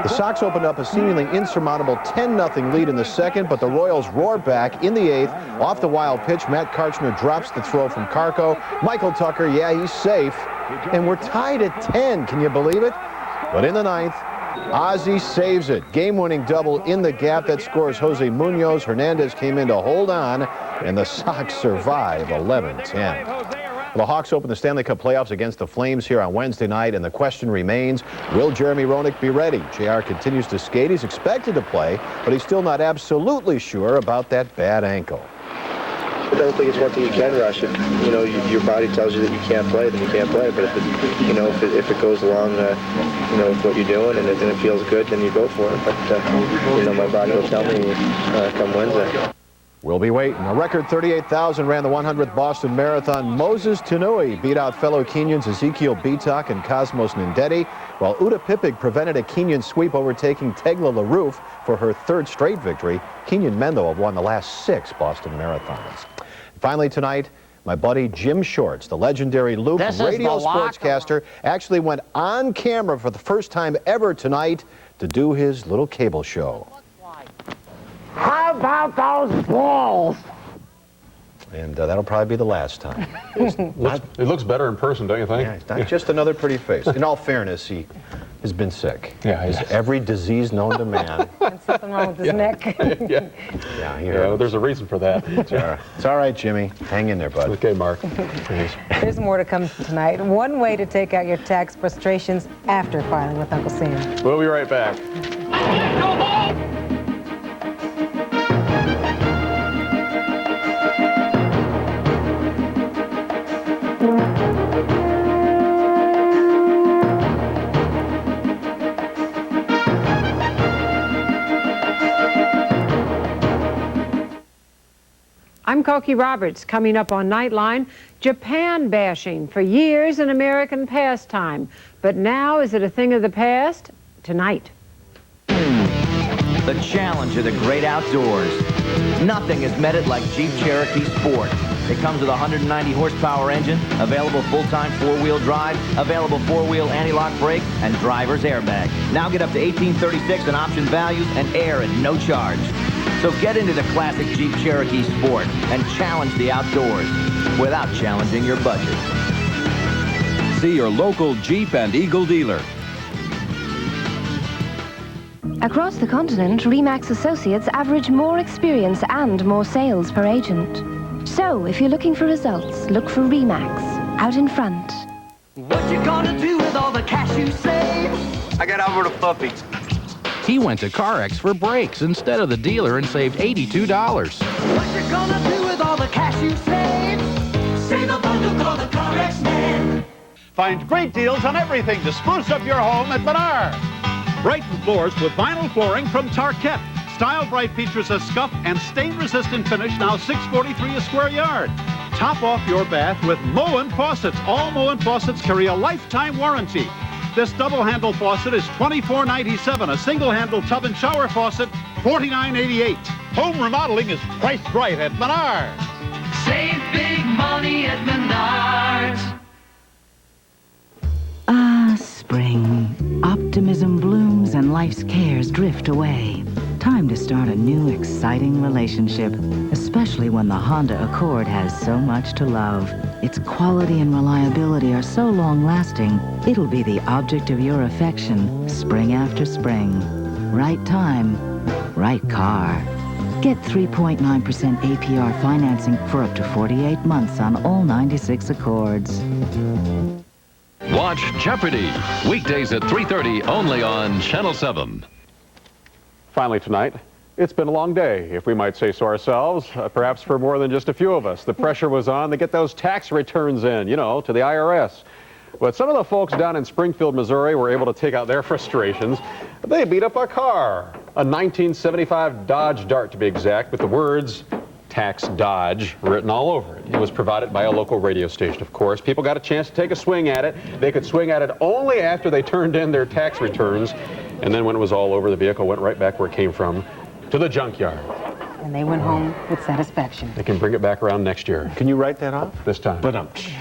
The Sox opened up a seemingly insurmountable 10-0 lead in the 2nd, but the Royals roar back in the 8th. Off the wild pitch, Matt Karchner drops the throw from Carco. Michael Tucker, yeah, he's safe. And we're tied at 10. Can you believe it? But in the 9th, Ozzie saves it. Game-winning double in the gap that scores Jose Munoz. Hernandez came in to hold on, and the Sox survive 11-10. The Hawks open the Stanley Cup playoffs against the Flames here on Wednesday night, and the question remains, will Jeremy Roenick be ready? JR continues to skate. He's expected to play, but he's still not absolutely sure about that bad ankle. I don't think it's one thing you can rush. If your body tells you that you can't play, then you can't play. But if it goes along, with what you're doing and it feels good, then you go for it. But my body will tell me come Wednesday. We'll be waiting. A record 38,000 ran the 100th Boston Marathon. Moses Tanui beat out fellow Kenyans Ezekiel Bitok and Cosmos Ndedi, while Uda Pipig prevented a Kenyan sweep, overtaking Tegla LaRouf for her 3rd straight victory. Kenyan men, though, have won the last 6 Boston Marathons. Finally tonight, my buddy Jim Shorts, the legendary Loop radio sportscaster, actually went on camera for the first time ever tonight to do his little cable show. How about those balls? And that'll probably be the last time. It looks better in person, don't you think? Yeah, it's not just another pretty face. In all fairness, he has been sick. Yeah, he has every disease known to man. And something wrong with his neck. There's a reason for that. It's all right, Jimmy. Hang in there, bud. Okay, Mark. There's more to come tonight. One way to take out your tax frustrations after filing with Uncle Sam. We'll be right back. I'm Cokie Roberts. Coming up on Nightline, Japan bashing. For years an American pastime, but now is it a thing of the past? Tonight. The challenge of the great outdoors. Nothing has met it like Jeep Cherokee Sport. It comes with a 190 horsepower engine, available full-time 4-wheel drive, available 4-wheel anti-lock brakes, and driver's airbag. Now get up to $1,836 in option values and air at no charge. So get into the classic Jeep Cherokee Sport and challenge the outdoors without challenging your budget. See your local Jeep and Eagle dealer. Across the continent, RE/MAX associates average more experience and more sales per agent. So, if you're looking for results, look for RE/MAX, out in front. What you gonna do with all the cash you save? I got over the puppies. He went to CarX for brakes instead of the dealer and saved $82. What you gonna do with all the cash you save? Save a bundle, call the CarX man. Find great deals on everything to spruce up your home at Menards. Brighten floors with vinyl flooring from Tarkett. Style Bright features a scuff and stain-resistant finish, now $6.43 a square yard. Top off your bath with Moen faucets. All Moen faucets carry a lifetime warranty. This double-handle faucet is $24.97. A single-handle tub and shower faucet, $49.88. Home remodeling is priced right at Menards. Save big money at Menards. Ah, spring. Optimism blooms and life's cares drift away. Time to start a new, exciting relationship, especially when the Honda Accord has so much to love. Its quality and reliability are so long-lasting, it'll be the object of your affection, spring after spring. Right time, right car. Get 3.9% APR financing for up to 48 months on all 96 Accords. Watch Jeopardy! Weekdays at 3:30 only on Channel 7. Finally tonight, it's been a long day, if we might say so ourselves, perhaps for more than just a few of us. The pressure was on to get those tax returns in, you know, to the IRS. But some of the folks down in Springfield, Missouri were able to take out their frustrations. They beat up a car, a 1975 Dodge Dart to be exact, with the words Tax Dodge written all over it. It was provided by a local radio station, of course. People got a chance to take a swing at it. They could swing at it only after they turned in their tax returns. And then when it was all over, the vehicle went right back where it came from, to the junkyard. And they went home with satisfaction. They can bring it back around next year. Can you write that off? This time. But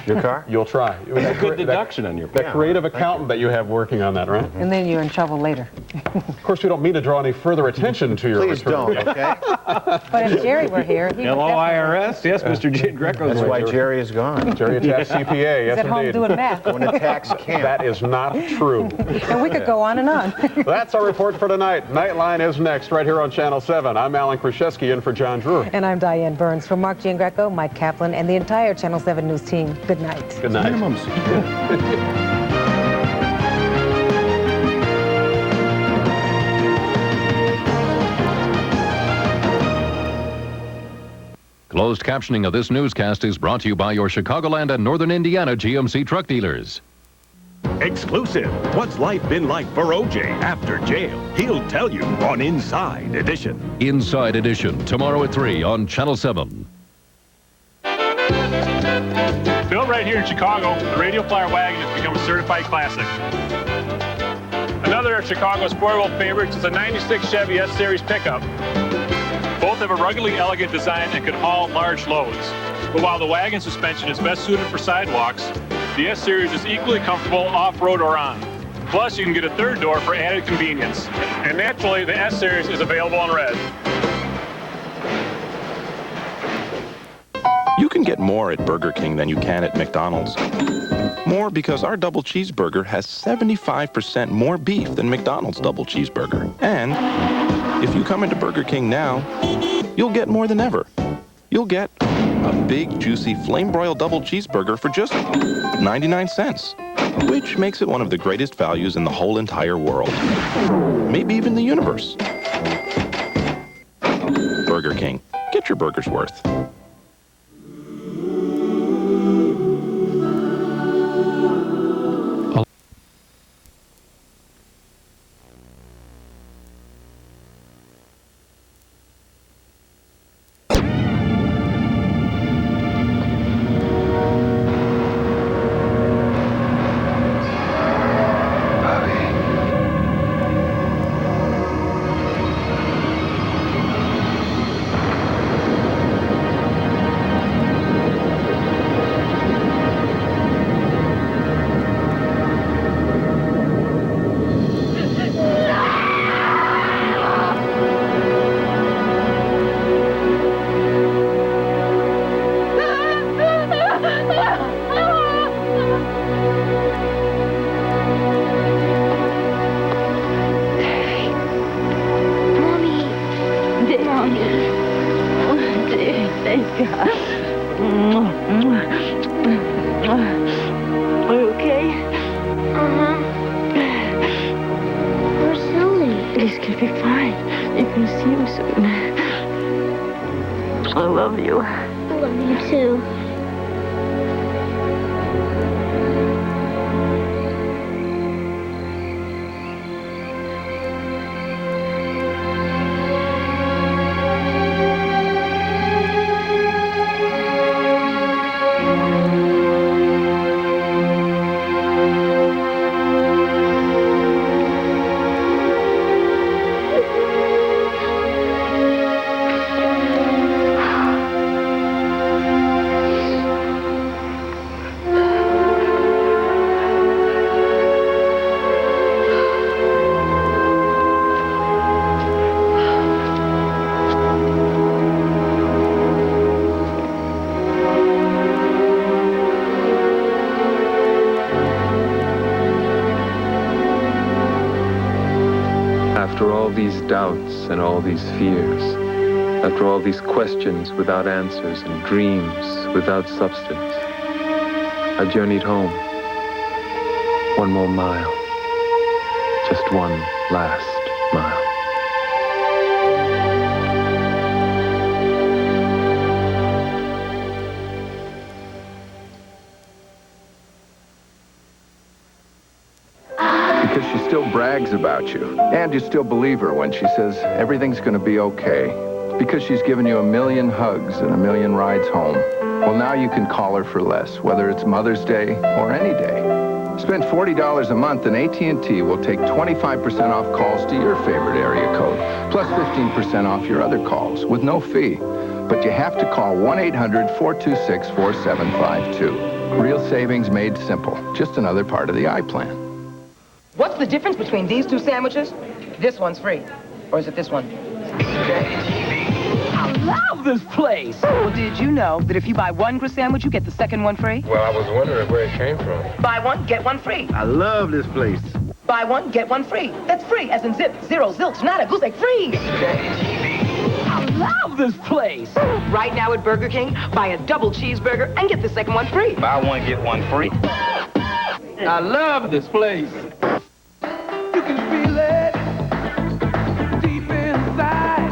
your car? You'll try. It's a good deduction on your That creative accountant that you have working on that, right? And then you're in trouble later. Of course, we don't mean to draw any further attention to your Please return. don't, okay? But if Jerry were here, he would Hello, definitely... IRS. Yes, Mr. Greco. That's why Jerry is gone. Jerry, a tax CPA, yes, He's at home indeed. doing math. Going to tax camp. That is not true. And we could go on and on. That's our report for tonight. Nightline is next, right here on Channel 7. I'm Alan Krzyzewski in for John Drew. And I'm Diane Burns. For Mark Giangreco, Mike Kaplan, and the entire Channel 7 News team, good night. Good night. Closed captioning of this newscast is brought to you by your Chicagoland and Northern Indiana GMC truck dealers. Exclusive. What's life been like for OJ after jail? He'll tell you on Inside Edition. Inside Edition, tomorrow at 3 on Channel 7. Built right here in Chicago, the Radio Flyer wagon has become a certified classic. Another of Chicago's four-wheel favorites is a 96 Chevy S-Series pickup. Both have a ruggedly elegant design and can haul large loads. But while the wagon suspension is best suited for sidewalks, the S-Series is equally comfortable off-road or on. Plus, you can get a third door for added convenience. And naturally, the S-Series is available in red. You can get more at Burger King than you can at McDonald's. More because our double cheeseburger has 75% more beef than McDonald's double cheeseburger. And if you come into Burger King now, you'll get more than ever. You'll get a big, juicy, flame-broiled double cheeseburger for just 99 cents, which makes it one of the greatest values in the whole entire world. Maybe even the universe. Burger King. Get your burger's worth. Are you okay? Where's Sally? This could be fine. You're gonna see him soon. I love you. I love you too. doubts and all these fears, after all these questions without answers and dreams without substance, I journeyed home. One more mile. Just one last mile. Because she still brags about you, and you still believe her when she says everything's going to be okay. Because she's given you 1,000,000 hugs and 1,000,000 rides home. Well, now you can call her for less, whether it's Mother's Day or any day. Spend $40 a month and AT&T will take 25% off calls to your favorite area code, plus 15% off your other calls with no fee. But you have to call 1-800-426-4752. Real savings made simple. Just another part of the iPlan. What's the difference between these two sandwiches? This one's free. Or is it this one? I love this place. Well, did you know that if you buy one grilled sandwich, you get the second one free? Well, I was wondering where it came from. Buy one, get one free. I love this place. Buy one, get one free. That's free, as in zip, zero, zilch, nada, goose egg, free. I love this place. Right now at Burger King, buy a double cheeseburger and get the second one free. Buy one, get one free. I love this place. You can feel it deep inside.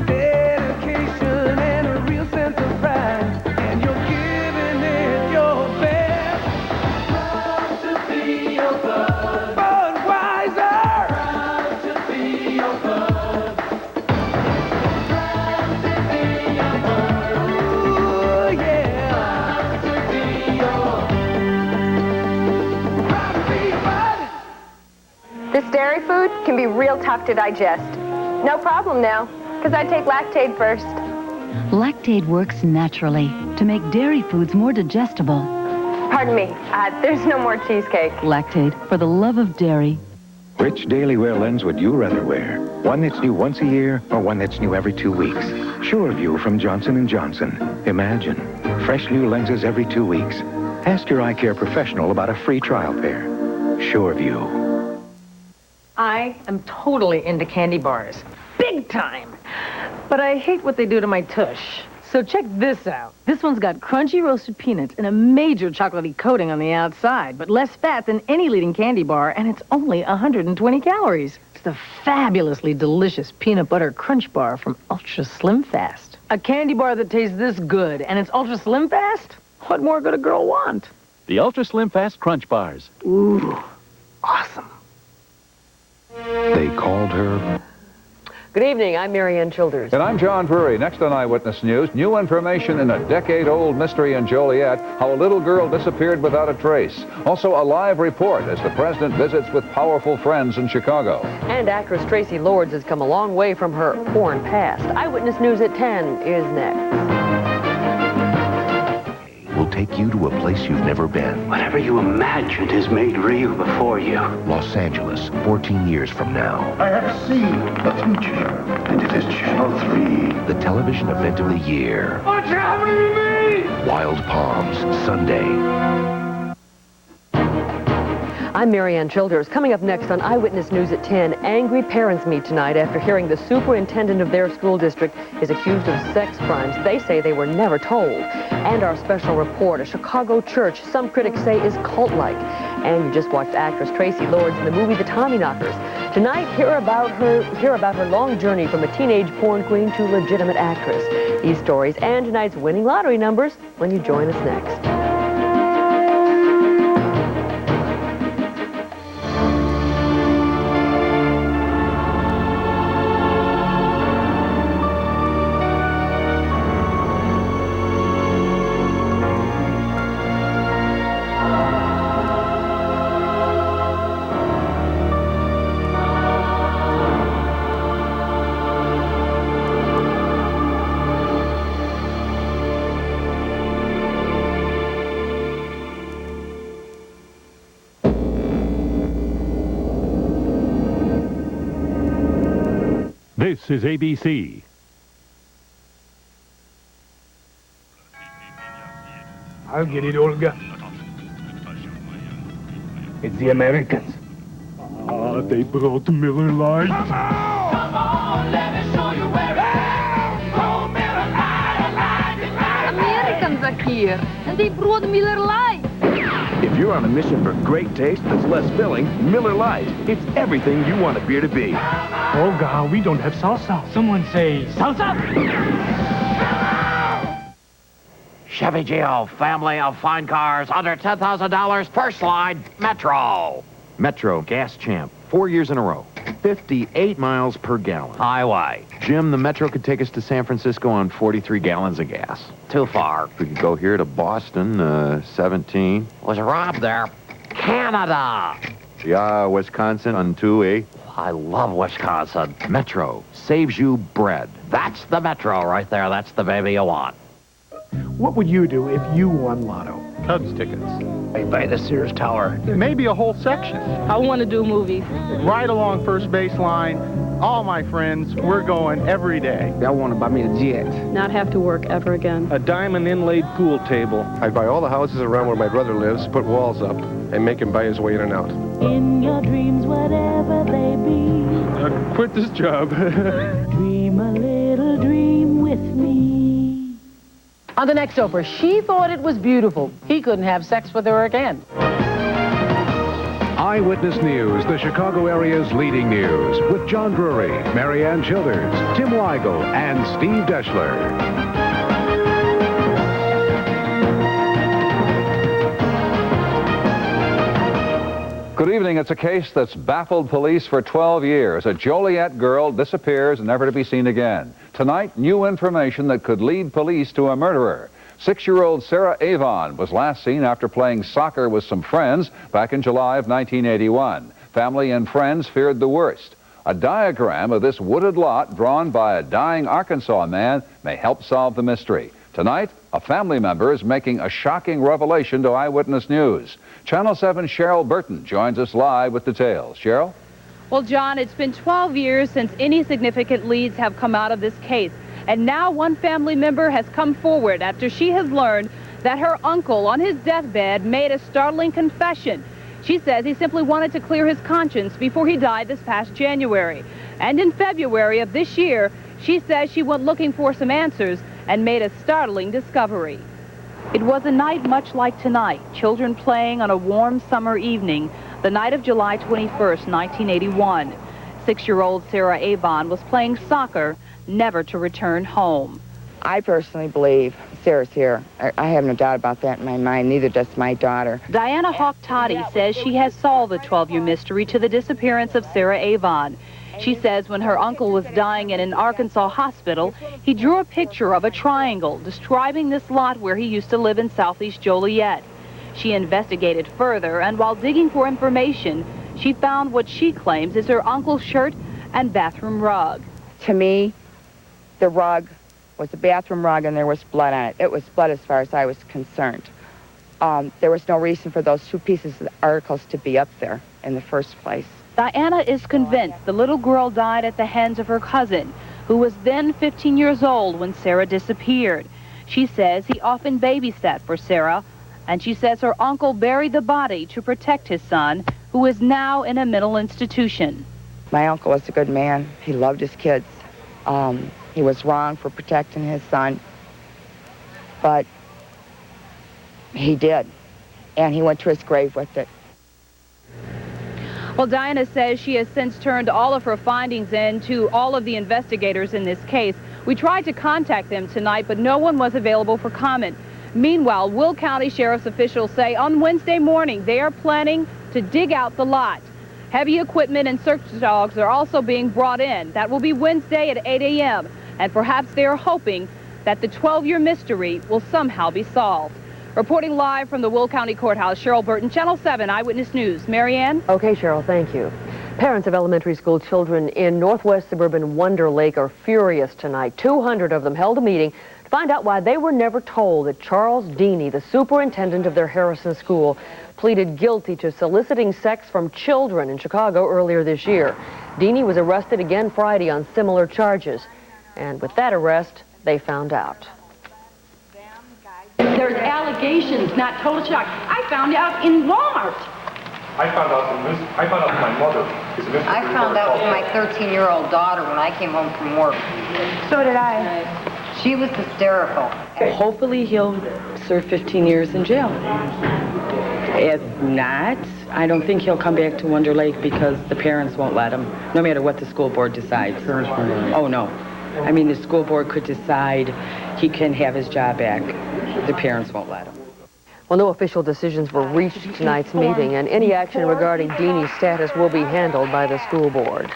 Dedication and a real sense of pride. And you're giving it your best. Proud to be your bud. Budweiser. Proud to be your bud. Proud to be your bud. Ooh, yeah. Proud to be your This dairy food can be real tough to digest. No problem now, because I take Lactaid first. Lactaid works naturally to make dairy foods more digestible. Pardon me, there's no more cheesecake. Lactaid, for the love of dairy. Which daily wear lens would you rather wear? One that's new once a year or one that's new every 2 weeks? SureView from Johnson & Johnson. Imagine, fresh new lenses every 2 weeks. Ask your eye care professional about a free trial pair. SureView. I am totally into candy bars. Big time. But I hate what they do to my tush. So check this out. This one's got crunchy roasted peanuts and a major chocolatey coating on the outside, but less fat than any leading candy bar, and it's only 120 calories. It's the fabulously delicious peanut butter crunch bar from Ultra Slim Fast. A candy bar that tastes this good, and it's Ultra Slim Fast? What more could a girl want? The Ultra Slim Fast Crunch Bars. Ooh, awesome. They called her... Good evening, I'm Marianne Childers. And I'm John Drury. Next on Eyewitness News, new information in a decade-old mystery in Joliet, how a little girl disappeared without a trace. Also, a live report as the president visits with powerful friends in Chicago. And actress Tracy Lords has come a long way from her porn past. Eyewitness News at 10 is next. Will take you to a place you've never been. Whatever you imagined is made real before you. Los Angeles, 14 years from now. I have seen the future, and it is Channel 3. The television event of the year. What's happening to me? Wild Palms, Sunday. I'm Marianne Childers. Coming up next on Eyewitness News at 10, angry parents meet tonight after hearing the superintendent of their school district is accused of sex crimes they say they were never told. And our special report, a Chicago church some critics say is cult-like. And you just watched actress Tracy Lords in the movie The Tommyknockers. Tonight, hear about her long journey from a teenage porn queen to legitimate actress. These stories and tonight's winning lottery numbers when you join us next. This is ABC. I'll get it, Olga. It's the Americans. Ah, they brought Miller Lite. back here, and they brought me Miller Lite. If you're on a mission for great taste that's less filling, Miller Lite. It's everything you want a beer to be. Oh, God, we don't have salsa. Someone say salsa. Chevy Geo, family of fine cars, under $10,000, first line, Metro. Metro, gas champ, 4 years in a row. 58 miles per gallon. Highway. Jim, the Metro could take us to San Francisco on 43 gallons of gas. Too far. We could go here to Boston, 17. Was robbed there. Canada. Yeah, Wisconsin on 2, eh? I love Wisconsin. Metro saves you bread. That's the Metro right there. That's the baby you want. What would you do if you won Lotto? Cubs tickets. I'd buy the Sears Tower. Maybe a whole section. I want to do movies. Right along first baseline. All my friends, we're going every day. I want to buy me a jet. Not have to work ever again. A diamond inlaid pool table. I'd buy all the houses around where my brother lives, put walls up, and make him buy his way in and out. In your dreams, whatever they be. I'd quit this job. Dream a little dream with me. On the next Oprah, she thought it was beautiful. He couldn't have sex with her again. Eyewitness News, the Chicago area's leading news, with John Drury, Marianne Childers, Tim Weigel, and Steve Deschler. Good evening. It's a case that's baffled police for 12 years. A Joliet girl disappears, never to be seen again. Tonight, new information that could lead police to a murderer. 6-year-old Sarah Avon was last seen after playing soccer with some friends back in July of 1981. Family and friends feared the worst. A diagram of this wooded lot drawn by a dying Arkansas man may help solve the mystery. Tonight, a family member is making a shocking revelation to Eyewitness News. Channel 7 Cheryl Burton joins us live with details. Cheryl? Well, John, it's been 12 years since any significant leads have come out of this case. And now one family member has come forward after she has learned that her uncle on his deathbed made a startling confession. She says he simply wanted to clear his conscience before he died this past January. And in February of this year, she says she went looking for some answers and made a startling discovery. It was a night much like tonight, children playing on a warm summer evening, the night of July 21st, 1981. 6-year-old Sarah Avon was playing soccer, never to return home. I personally believe Sarah's here. I have no doubt about that in my mind. Neither does my daughter. Diana Hawk Toddy says she has solved the 12-year mystery to the disappearance of Sarah Avon. She says when her uncle was dying in an Arkansas hospital, he drew a picture of a triangle describing this lot where he used to live in southeast Joliet. She investigated further, and while digging for information, she found what she claims is her uncle's shirt and bathroom rug. To me, the rug was a bathroom rug and there was blood on it. It was blood as far as I was concerned. There was no reason for those two pieces of articles to be up there in the first place. Diana is convinced the little girl died at the hands of her cousin, who was then 15 years old when Sarah disappeared. She says he often babysat for Sarah, and she says her uncle buried the body to protect his son, who is now in a mental institution. My uncle was a good man. He loved his kids. He was wrong for protecting his son, but he did, and he went to his grave with it. Well, Diana says she has since turned all of her findings in to all of the investigators in this case. We tried to contact them tonight, but no one was available for comment. Meanwhile, Will County Sheriff's officials say on Wednesday morning they are planning to dig out the lot. Heavy equipment and search dogs are also being brought in. That will be Wednesday at 8 a.m. And perhaps they are hoping that the 12-year mystery will somehow be solved. Reporting live from the Will County Courthouse, Cheryl Burton, Channel 7 Eyewitness News. Marianne? Okay, Cheryl, thank you. Parents of elementary school children in northwest suburban Wonder Lake are furious tonight. 200 of them held a meeting to find out why they were never told that Charles Deany, the superintendent of their Harrison school, pleaded guilty to soliciting sex from children in Chicago earlier this year. Deany was arrested again Friday on similar charges. And with that arrest, they found out. There's allegations, not total shock. I found out in Walmart. I found out from my mother. I found out from my 13-year-old daughter when I came home from work. So did I. She was hysterical. Hopefully he'll serve 15 years in jail. If not, I don't think he'll come back to Wonder Lake because the parents won't let him, no matter what the school board decides. Oh, no. I mean, the school board could decide he can have his job back. The parents won't let him. Well, no official decisions were reached at tonight's meeting, and any action regarding Deanie's status will be handled by the school board.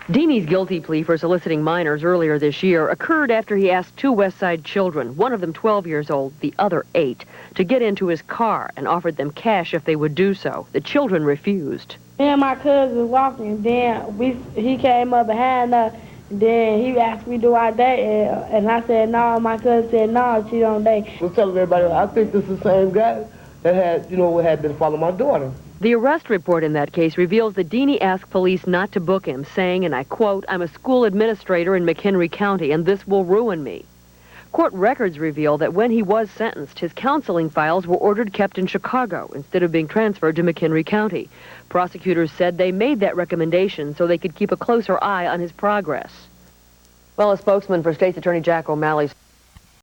Deanie's guilty plea for soliciting minors earlier this year occurred after he asked two West Side children, one of them 12 years old, the other 8, to get into his car and offered them cash if they would do so. The children refused. Me and my cousin was walking, then he came up behind us, and then he asked me, do I date? And I said, no. My cousin said, no, she don't date. I was telling everybody, I think this is the same guy that had been following my daughter. The arrest report in that case reveals that Deanie asked police not to book him, saying, and I quote, "I'm a school administrator in McHenry County, and this will ruin me." Court records reveal that when he was sentenced, his counseling files were ordered kept in Chicago instead of being transferred to McHenry County. Prosecutors said they made that recommendation so they could keep a closer eye on his progress. Well, a spokesman for State's Attorney Jack O'Malley